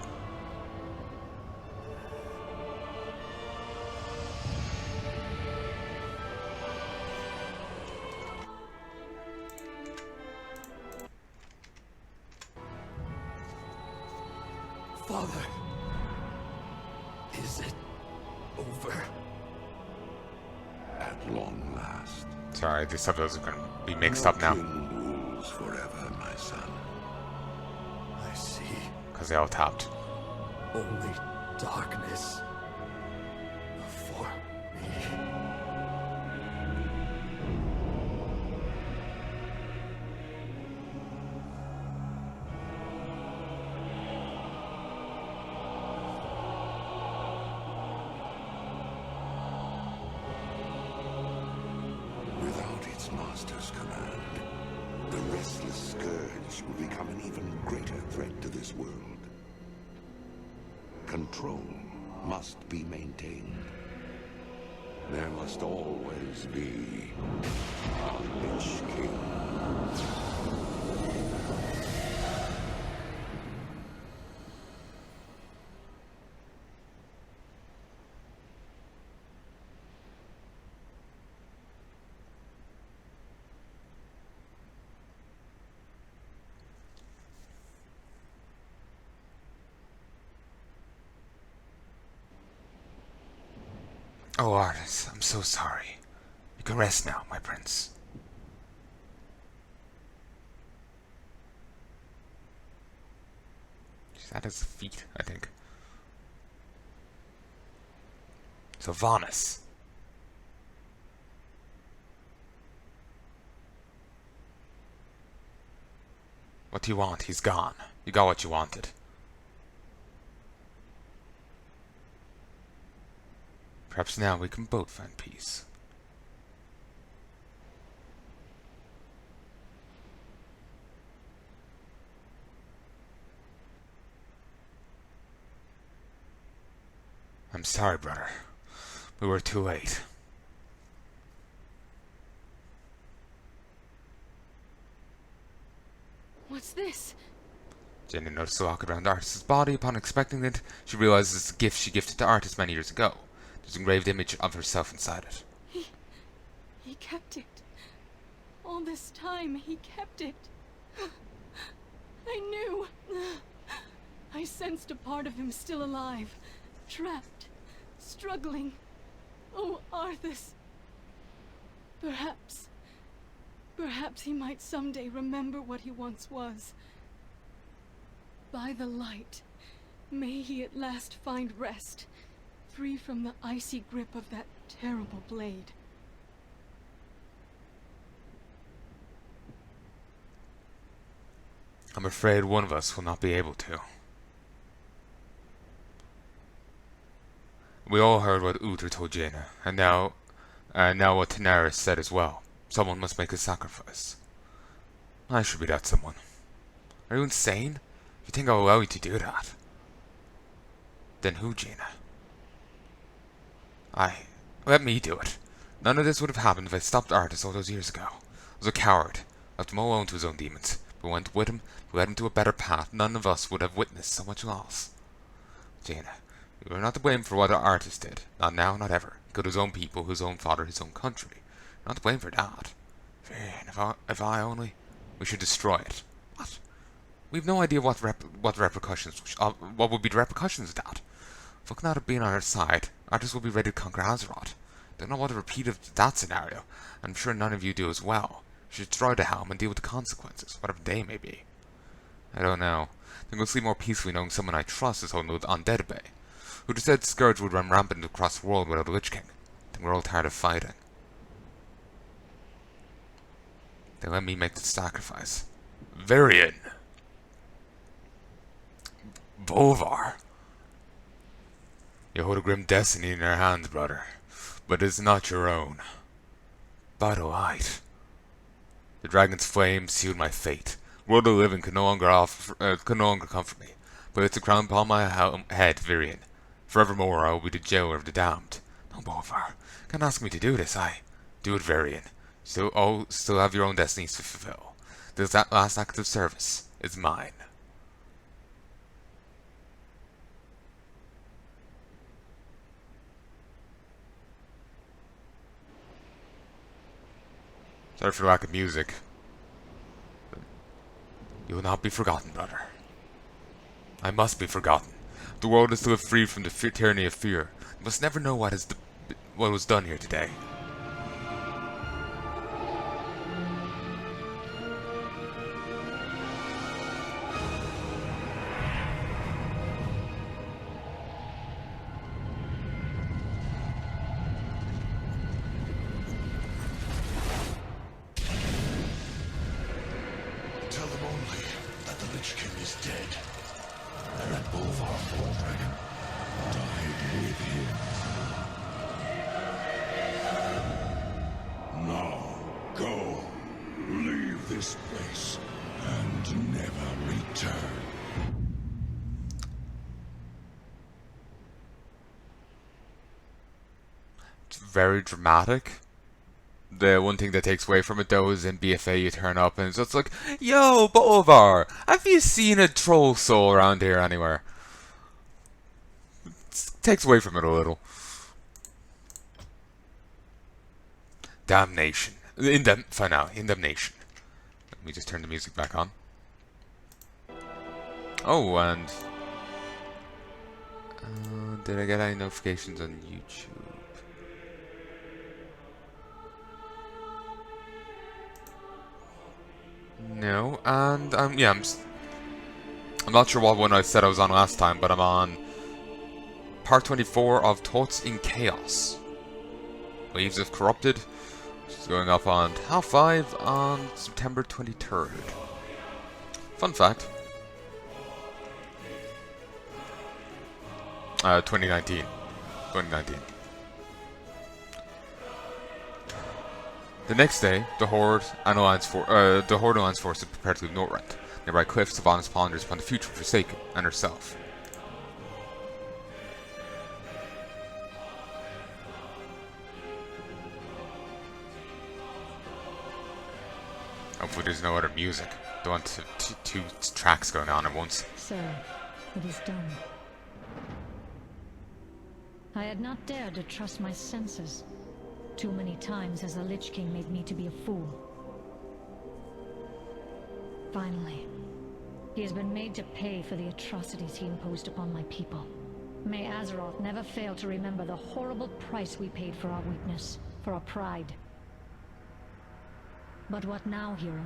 Father, is it over? At long last. Sorry, these subtitles are going to be mixed up now. King rules forever, my son. I see. Because they all tapped. Only darkness before me. Without its master's command, the restless scourge will become an even greater threat to this world. Control must be maintained. There must always be a Lich King. Oh, Artis, I'm so sorry. You can rest now, my prince. That is a feat, I think. So, Vanus. What do you want? He's gone. You got what you wanted. Perhaps now we can both find peace. I'm sorry, brother. We were too late. What's this? Jenny noticed the locket around Artis's body. Upon inspecting it, she realizes it's a gift she gifted to Artis many years ago. There's an engraved image of herself inside it. He kept it. All this time, he kept it. I knew. I sensed a part of him still alive. Trapped. Struggling. Oh, Arthas. Perhaps he might someday remember what he once was. By the light, may he at last find rest, free from the icy grip of that terrible blade. I'm afraid one of us will not be able to. We all heard what Uther told Jaina, and now what Tanaris said as well. Someone must make a sacrifice. I should be that someone. Are you insane? You think I'll allow you to do that? Then who, Jaina? Let me do it. None of this would have happened if I stopped Artis all those years ago. I was a coward. Left him all alone to his own demons. We went with him, we led him to a better path. None of us would have witnessed so much loss. Jaina, you are not to blame for what Artis did. Not now, not ever. He killed his own people, his own father, his own country. You're not to blame for that. If I only... We should destroy it. What? We've no idea what repercussions... what would be the repercussions of that. If we cannot have been on our side, Artis will be ready to conquer Azeroth. Don't know what a repeat of that scenario, and I'm sure none of you do as well. You should destroy the helm and deal with the consequences, whatever they may be. I don't know. I think we'll sleep more peacefully knowing someone I trust is holding on Dead Bay, who just said Scourge would run rampant across the world without a Lich King. I think we're all tired of fighting. Then let me make the sacrifice. Varian! Bolvar! You hold a grim destiny in your hands, brother, but it is not your own. By the light. The dragon's flame sealed my fate. The world of the living could no longer comfort me, but it's a crown upon my head, Varian. Forevermore I will be the jailer of the damned. No, Bolvar, can't ask me to do this. Do it, Varian. Still have your own destinies to fulfill. This last act of service is mine. Sorry for the lack of music. You will not be forgotten, brother. I must be forgotten. The world is to live free from the tyranny of fear. You must never know what was done here today. Tell them only that the Lich King is dead, and that Bolvar Dragon died with him. Now, go. Leave this place, and never return. It's very dramatic. The one thing that takes away from it, though, is in BFA you turn up and it's just like, yo, Bolvar, have you seen a troll soul around here anywhere? It takes away from it a little. Damnation. Indemnation. Let me just turn the music back on. Oh, and... did I get any notifications on YouTube? No, and yeah, I'm not sure what one I said I was on last time, but I'm on part 24 of Thoughts in Chaos. Waves of Corrupted, which is going up on half 5 on September 23rd. Fun fact. 2019. The next day, the Horde and Alliance forces prepared to leave Northrend. Nearby cliffs, Sylvanas ponders upon the future of Forsaken and herself. Hopefully there's no other music. Don't want two tracks going on at once. So, it is done. I had not dared to trust my senses. Too many times has the Lich King made me to be a fool. Finally, he has been made to pay for the atrocities he imposed upon my people. May Azeroth never fail to remember the horrible price we paid for our weakness, for our pride. But what now, hero?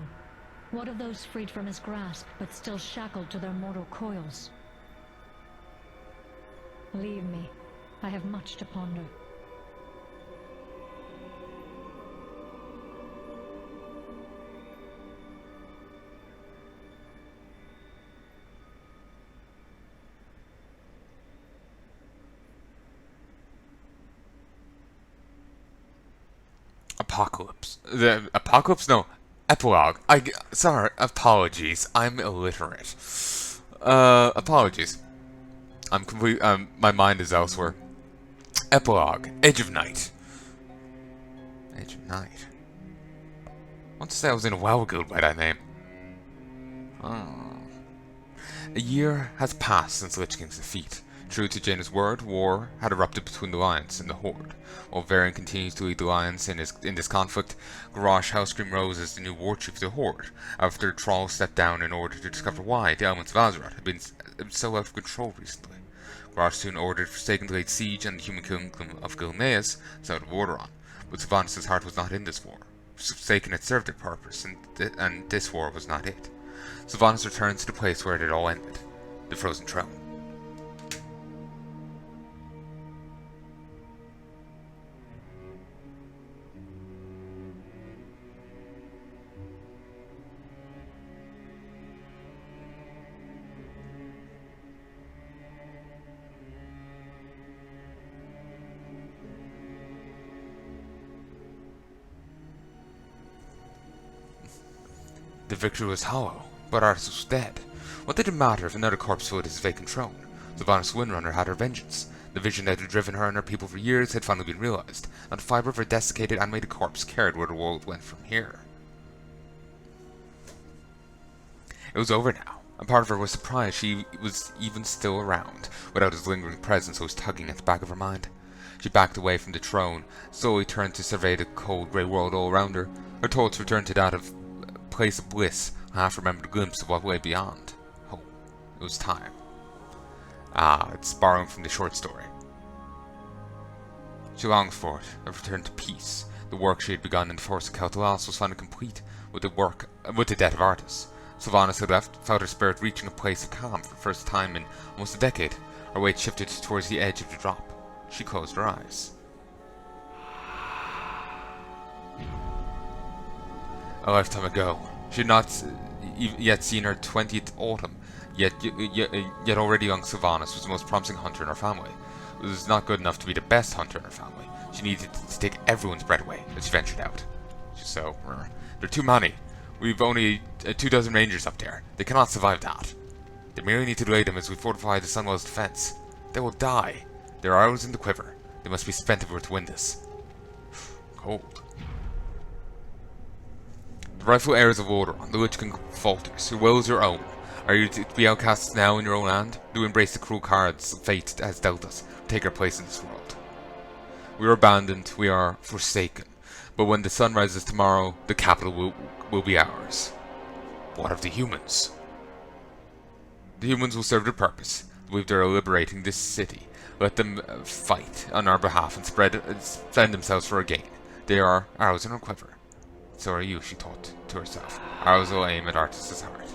What of those freed from his grasp, but still shackled to their mortal coils? Believe me, I have much to ponder. Apocalypse. No. Epilogue. Sorry, apologies. I'm illiterate. Apologies. My mind is elsewhere. Epilogue. Edge of Night. Edge of Night. I want to say I was in a WoW guild by that name. Oh. A year has passed since Lich King's defeat. True to Jaina's word, war had erupted between the Alliance and the Horde. While Varian continues to lead the Alliance in this conflict, Garrosh Hellscream rose as the new war chief of the Horde, after Thrall stepped down in order to discover why the elements of Azeroth had been so out of control recently. Garrosh soon ordered Forsaken to lay siege on the human kingdom of Gilneas, south of Lordaeron, but Sylvanas' heart was not in this war. Forsaken had served their purpose, and this war was not it. Sylvanas returns to the place where it had all ended, the Frozen Throne. The victory was hollow, but Arthas was dead. What did it matter if another corpse filled his vacant throne? Sylvanas Windrunner had her vengeance. The vision that had driven her and her people for years had finally been realized. Not a fiber of her desiccated, animated corpse cared where the world went from here. It was over now, and part of her was surprised she was even still around, without his lingering presence always tugging at the back of her mind. She backed away from the throne, slowly turned to survey the cold grey world all around her. Her thoughts returned to that of a place of bliss, a half-remembered glimpse of what lay beyond. Oh, it was time. Ah, it's borrowing from the short story. She longed for it, a return to peace. The work she had begun in the forest of Kel'thuzad was finally complete with the death of Arthas. Sylvanas had left, felt her spirit reaching a place of calm for the first time in almost a decade. Her weight shifted towards the edge of the drop. She closed her eyes. A lifetime ago, she had not yet seen her 20th autumn, yet already young Sylvanas was the most promising hunter in her family. It was not good enough to be the best hunter in her family. She needed to take everyone's breath away as she ventured out. So, there are too many. We've only 24 rangers up there. They cannot survive that. They merely need to delay them as we fortify the Sunwell's defense. They will die. There are arrows in the quiver. They must be spent if we're to win this. Cold. The rightful heirs of Lor'themar, the Lich King falters. Your will is your own. Are you to be outcasts now in your own land? Do embrace the cruel cards fate has dealt us. Take our place in this world. We are abandoned. We are forsaken. But when the sun rises tomorrow, the capital will be ours. What of the humans? The humans will serve their purpose. I believe they are liberating this city. Let them fight on our behalf and spend themselves for a gain. They are arrows in our quiver. So are you, she thought to herself. Arrows will aim at Arthas' heart.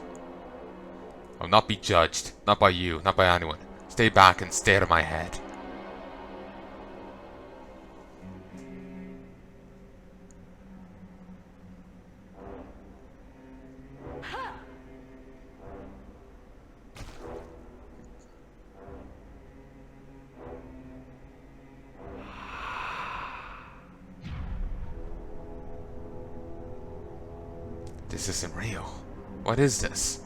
I will not be judged. Not by you, not by anyone. Stay back and stay out of my head. This isn't real. What is this?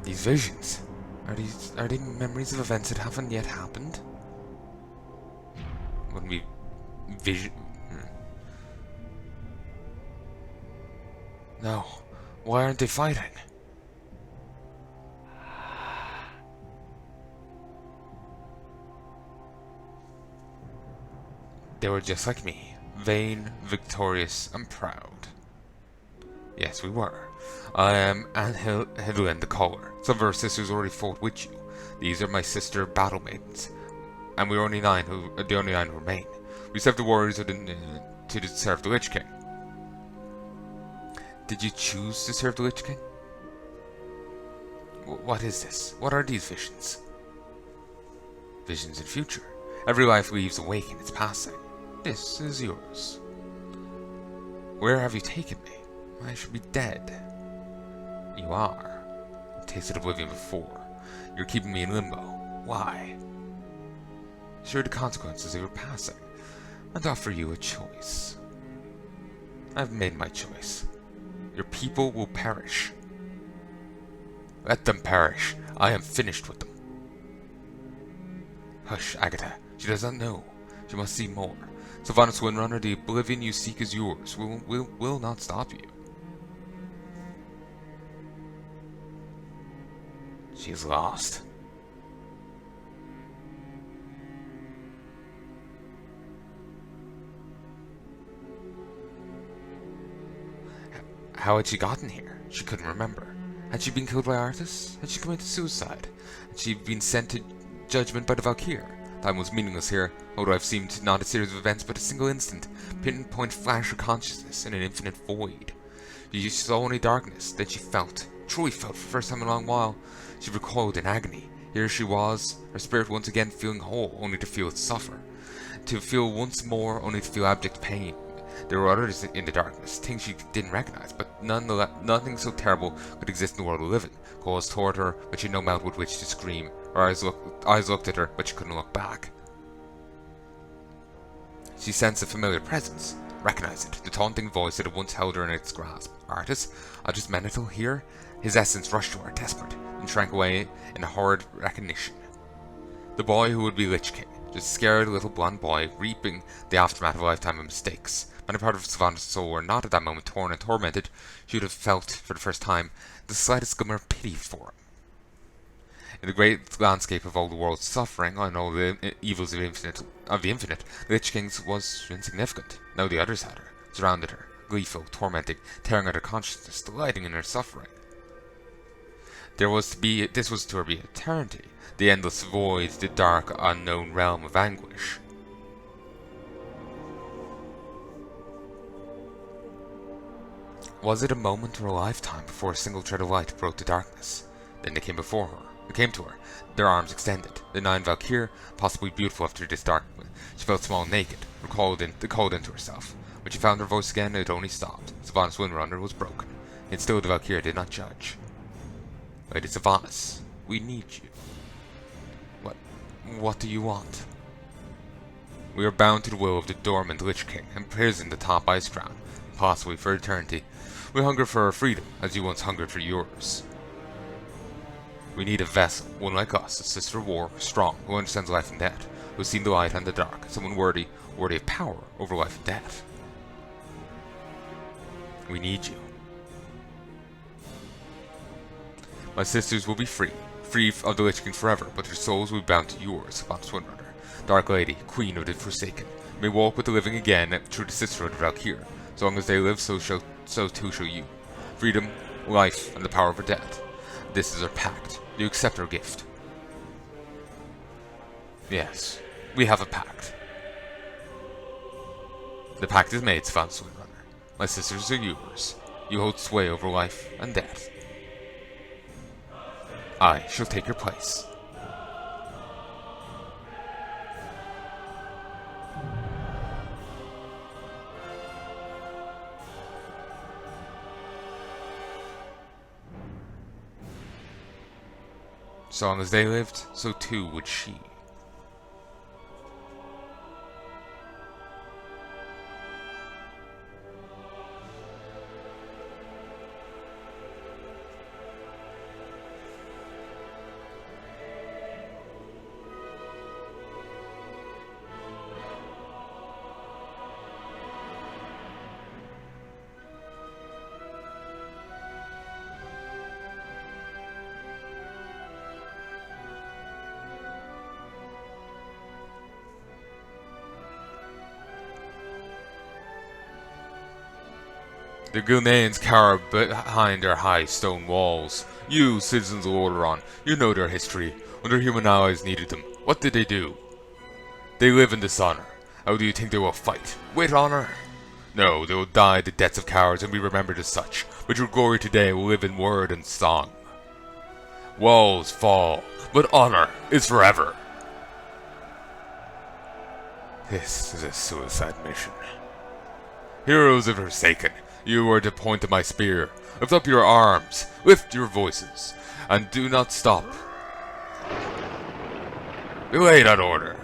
These visions. Are they memories of events that haven't yet happened? When we vision No. Why aren't they fighting? They were just like me, vain, victorious, and proud. Yes, we were. I am Anhilin the Caller. Some of our sisters already fought with you. These are my sister battle maidens, and we are the only nine who remain. We serve the warriors to serve the Lich King. Did you choose to serve the Lich King? What is this? What are these visions? Visions in future. Every life leaves a wake in its passing. This is yours. Where have you taken me? I should be dead. You are. You tasted oblivion before. You're keeping me in limbo. Why? Share the consequences of your passing, and offer you a choice. I've made my choice. Your people will perish. Let them perish. I am finished with them. Hush, Agatha. She does not know. She must see more. Sylvanas Windrunner, the oblivion you seek is yours. Will not stop you. She is lost. How had she gotten here? She couldn't remember. Had she been killed by Arthas? Had she committed suicide? Had she been sent to judgment by the Valkyr? Time was meaningless here, although I've seemed not a series of events but a single instant, pinpoint flash of consciousness in an infinite void. She saw only darkness, then she felt, truly felt for the first time in a long while. She recoiled in agony. Here she was, her spirit once again feeling whole, only to feel it suffer. To feel once more, only to feel abject pain. There were others in the darkness, things she didn't recognize, but nothing so terrible could exist in the world we live in. Claws toward her, but she had no mouth with which to scream. Her eyes looked at her, but she couldn't look back. She sensed a familiar presence. Recognized it, the taunting voice that had once held her in its grasp. Artist? Just Lana'thel here? His essence rushed to her, desperate, and shrank away in a horrid recognition. The boy who would be Lich King, just a scared little blonde boy, reaping the aftermath of a lifetime of mistakes. Many parts of Savannah's soul were not at that moment torn and tormented. She would have felt, for the first time, the slightest glimmer of pity for him. In the great landscape of all the world's suffering and all the evils of the infinite, the Lich King was insignificant. Now the others had her, surrounded her, gleeful, tormenting, tearing at her consciousness, delighting in her suffering. This was to her be eternity, the endless void, the dark, unknown realm of anguish. Was it a moment or a lifetime before a single thread of light broke the darkness? Then they came before her. They came to her, their arms extended. The 9 Valkyr, possibly beautiful after this darkness. She felt small and naked, called into herself. When she found her voice again, it only stopped. Sylvanas' Windrunner was broken. Yet still the Valkyr did not judge. Lady Sylvanas, we need you. What do you want? We are bound to the will of the dormant Lich King, imprisoned atop Ice Crown, possibly for eternity. We hunger for our freedom, as you once hungered for yours. We need a vessel, one like us, a sister of war, strong, who understands life and death, who has seen the light and the dark, someone worthy of power over life and death. We need you. My sisters will be free of the Lich King forever, but their souls will be bound to yours, Lana'thel Windrunner. Dark Lady, Queen of the Forsaken, may walk with the living again through the sisterhood of Valkyr. So long as they live, so too shall you. Freedom, life, and the power over death. This is our pact. Do you accept our gift? Yes, we have a pact. The pact is made, Lana'thel Windrunner. My sisters are yours. You hold sway over life and death. I shall take your place. So long as they lived, so too would she. The Gilneans cower behind their high stone walls. You, citizens of Lor'themar, you know their history. When their human allies needed them, what did they do? They live in dishonor. How do you think they will fight? With honor? No, they will die the deaths of cowards and be remembered as such, but your glory today will live in word and song. Walls fall, but honor is forever. This is a suicide mission. Heroes of Forsaken, you are the point of my spear. Lift up your arms, lift your voices, and do not stop. Belay that order.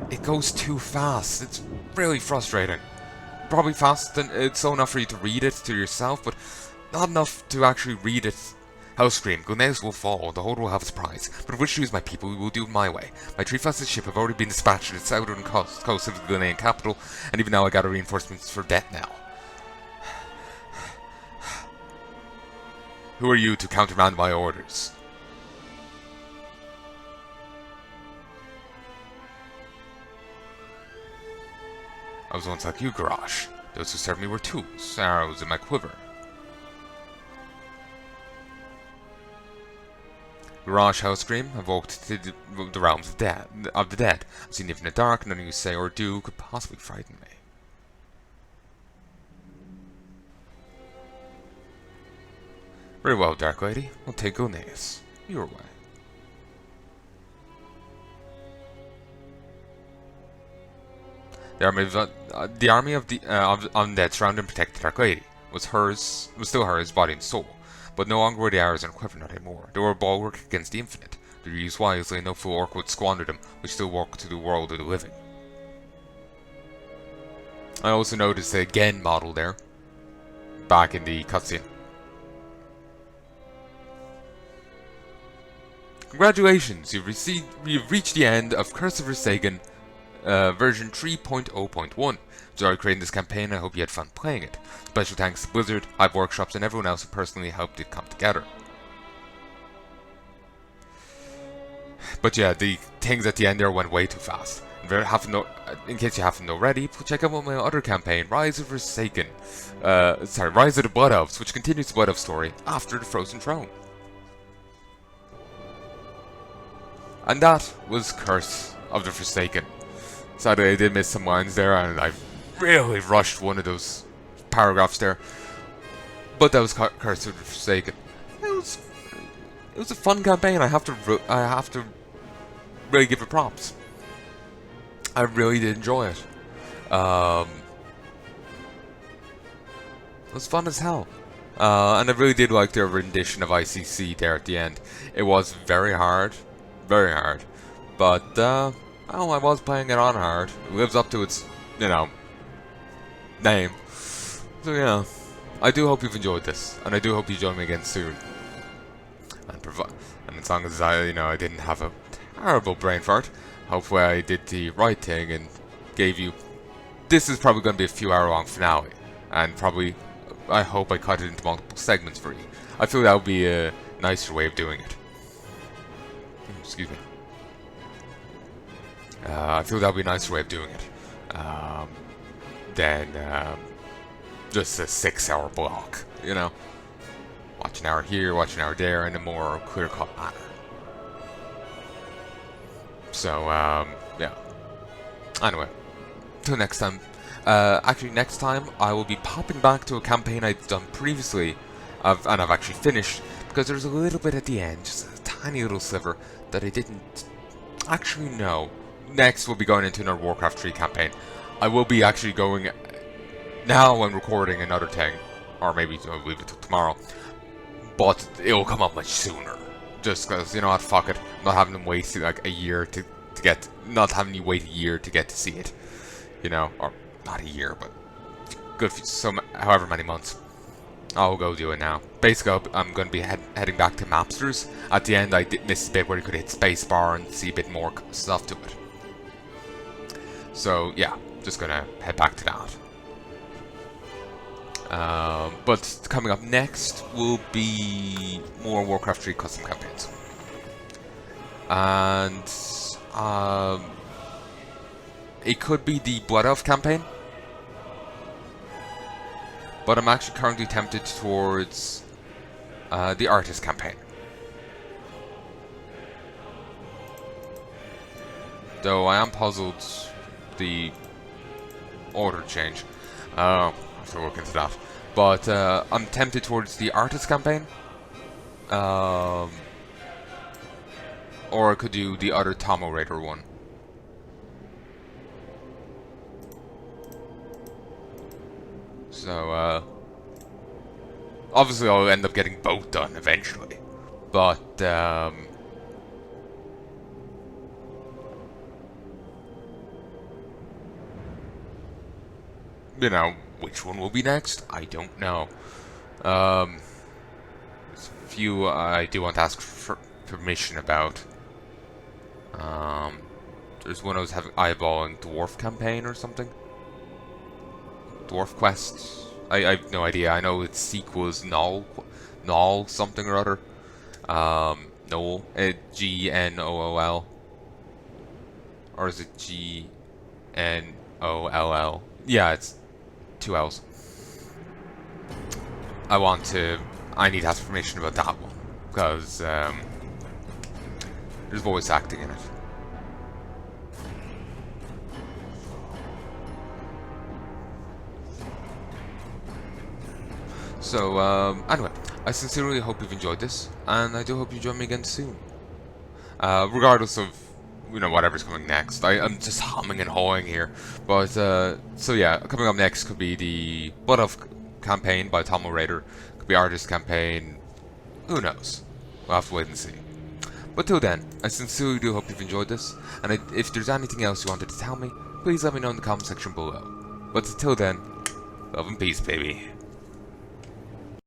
It goes too fast. It's really frustrating. Probably fast, and it's so enough for you to read it to yourself, but not enough to actually read it. Hellscream, Gilneas will fall, the Horde will have its prize, but if wish to use my people, we will do it my way. My tree-fasted ship have already been dispatched to the southern coast of the Gilnean capital, and even now I gather reinforcements for death now. Who are you to countermand my orders? I was once like you, Garrosh. Those who served me were tools, arrows in my quiver. Garrosh Hellscream, I've walked to the realms of the dead. I've seen even the dark, nothing you say or do could possibly frighten me. Very well, Dark Lady. I'll take Gilneas. Your way. The army of the undead surrounded and protected the Dark Lady was still hers, body and soul. But no longer were the arrows in her quiver, not anymore. They were a bulwark against the infinite. They were used wisely, and no fool orc would squander them, which still walk to the world of the living. I also noticed the again model there, back in the cutscene. Congratulations, you've reached the end of Curse of Resagan, version 3.0.1. Sorry creating this campaign, I hope you had fun playing it. Special thanks to Blizzard, Hive Workshops, and everyone else who personally helped it come together. But yeah, the things at the end there went way too fast. In case you haven't already, check out my other campaign, Rise of Resagan. Rise of the Blood Elves, which continues the Blood Elf story after the Frozen Throne. And that was Curse of the Forsaken. Sadly, I did miss some lines there, and I really rushed one of those paragraphs there. But that was Curse of the Forsaken. It was a fun campaign. I have to really give it props. I really did enjoy it. It was fun as hell. And I really did like their rendition of ICC there at the end. It was very hard. Very hard. But, well, I was playing it on hard. It lives up to its, name. So, yeah. I do hope you've enjoyed this. And I do hope you join me again soon. And as long as I didn't have a terrible brain fart, hopefully I did the right thing and gave you... This is probably going to be a few hour long finale. And probably, I hope I cut it into multiple segments for you. I feel that would be a nicer way of doing it. Excuse me. I feel that would be a nicer way of doing it. Than just a 6-hour block, Watch an hour here, watch an hour there, in a more clear-cut manner. So, yeah. Anyway, till next time. Actually, next time I will be popping back to a campaign I've done previously, and I've actually finished, because there's a little bit at the end, just a tiny little sliver, that I didn't actually know. Next, we'll be going into another Warcraft 3 campaign. I will be actually going, now when recording another thing, or maybe I'll leave it till tomorrow, but it'll come up much sooner. Just because, you know what, fuck it. I'm not having them wait like a year to get, not having you wait a year to get to see it. Or not a year, but good for however many months. I'll go do it now. Basically, I'm going to be heading back to Mapsters. At the end, I did miss a bit where you could hit spacebar and see a bit more stuff to it. So, yeah, just going to head back to that. But coming up next will be more Warcraft 3 custom campaigns. And it could be the Blood Elf campaign. But I'm actually currently tempted towards the Artist campaign. Though I am puzzled the order change. I have to look into that. But I'm tempted towards the Artist campaign. Or I could do the other Tomo Raider one. So, obviously I'll end up getting both done eventually. But, which one will be next? I don't know. There's a few I do want to ask for permission about. There's one I was eyeballing Dwarf campaign or something. Dwarf Quest. I have no idea. I know its sequel is Null something or other. Noel. G-N-O-O-L. Or is it G-N-O-L-L? Yeah, it's 2 L's. I need to ask permission about that one. Because, there's voice acting in it. So, anyway, I sincerely hope you've enjoyed this, and I do hope you join me again soon. Regardless of, whatever's coming next. I'm just humming and hawing here. But, so yeah, coming up next could be the Blood Elf campaign by Tomo Raider. Could be Artist campaign. Who knows? We'll have to wait and see. But till then, I sincerely do hope you've enjoyed this, and if there's anything else you wanted to tell me, please let me know in the comment section below. But until then, love and peace, baby.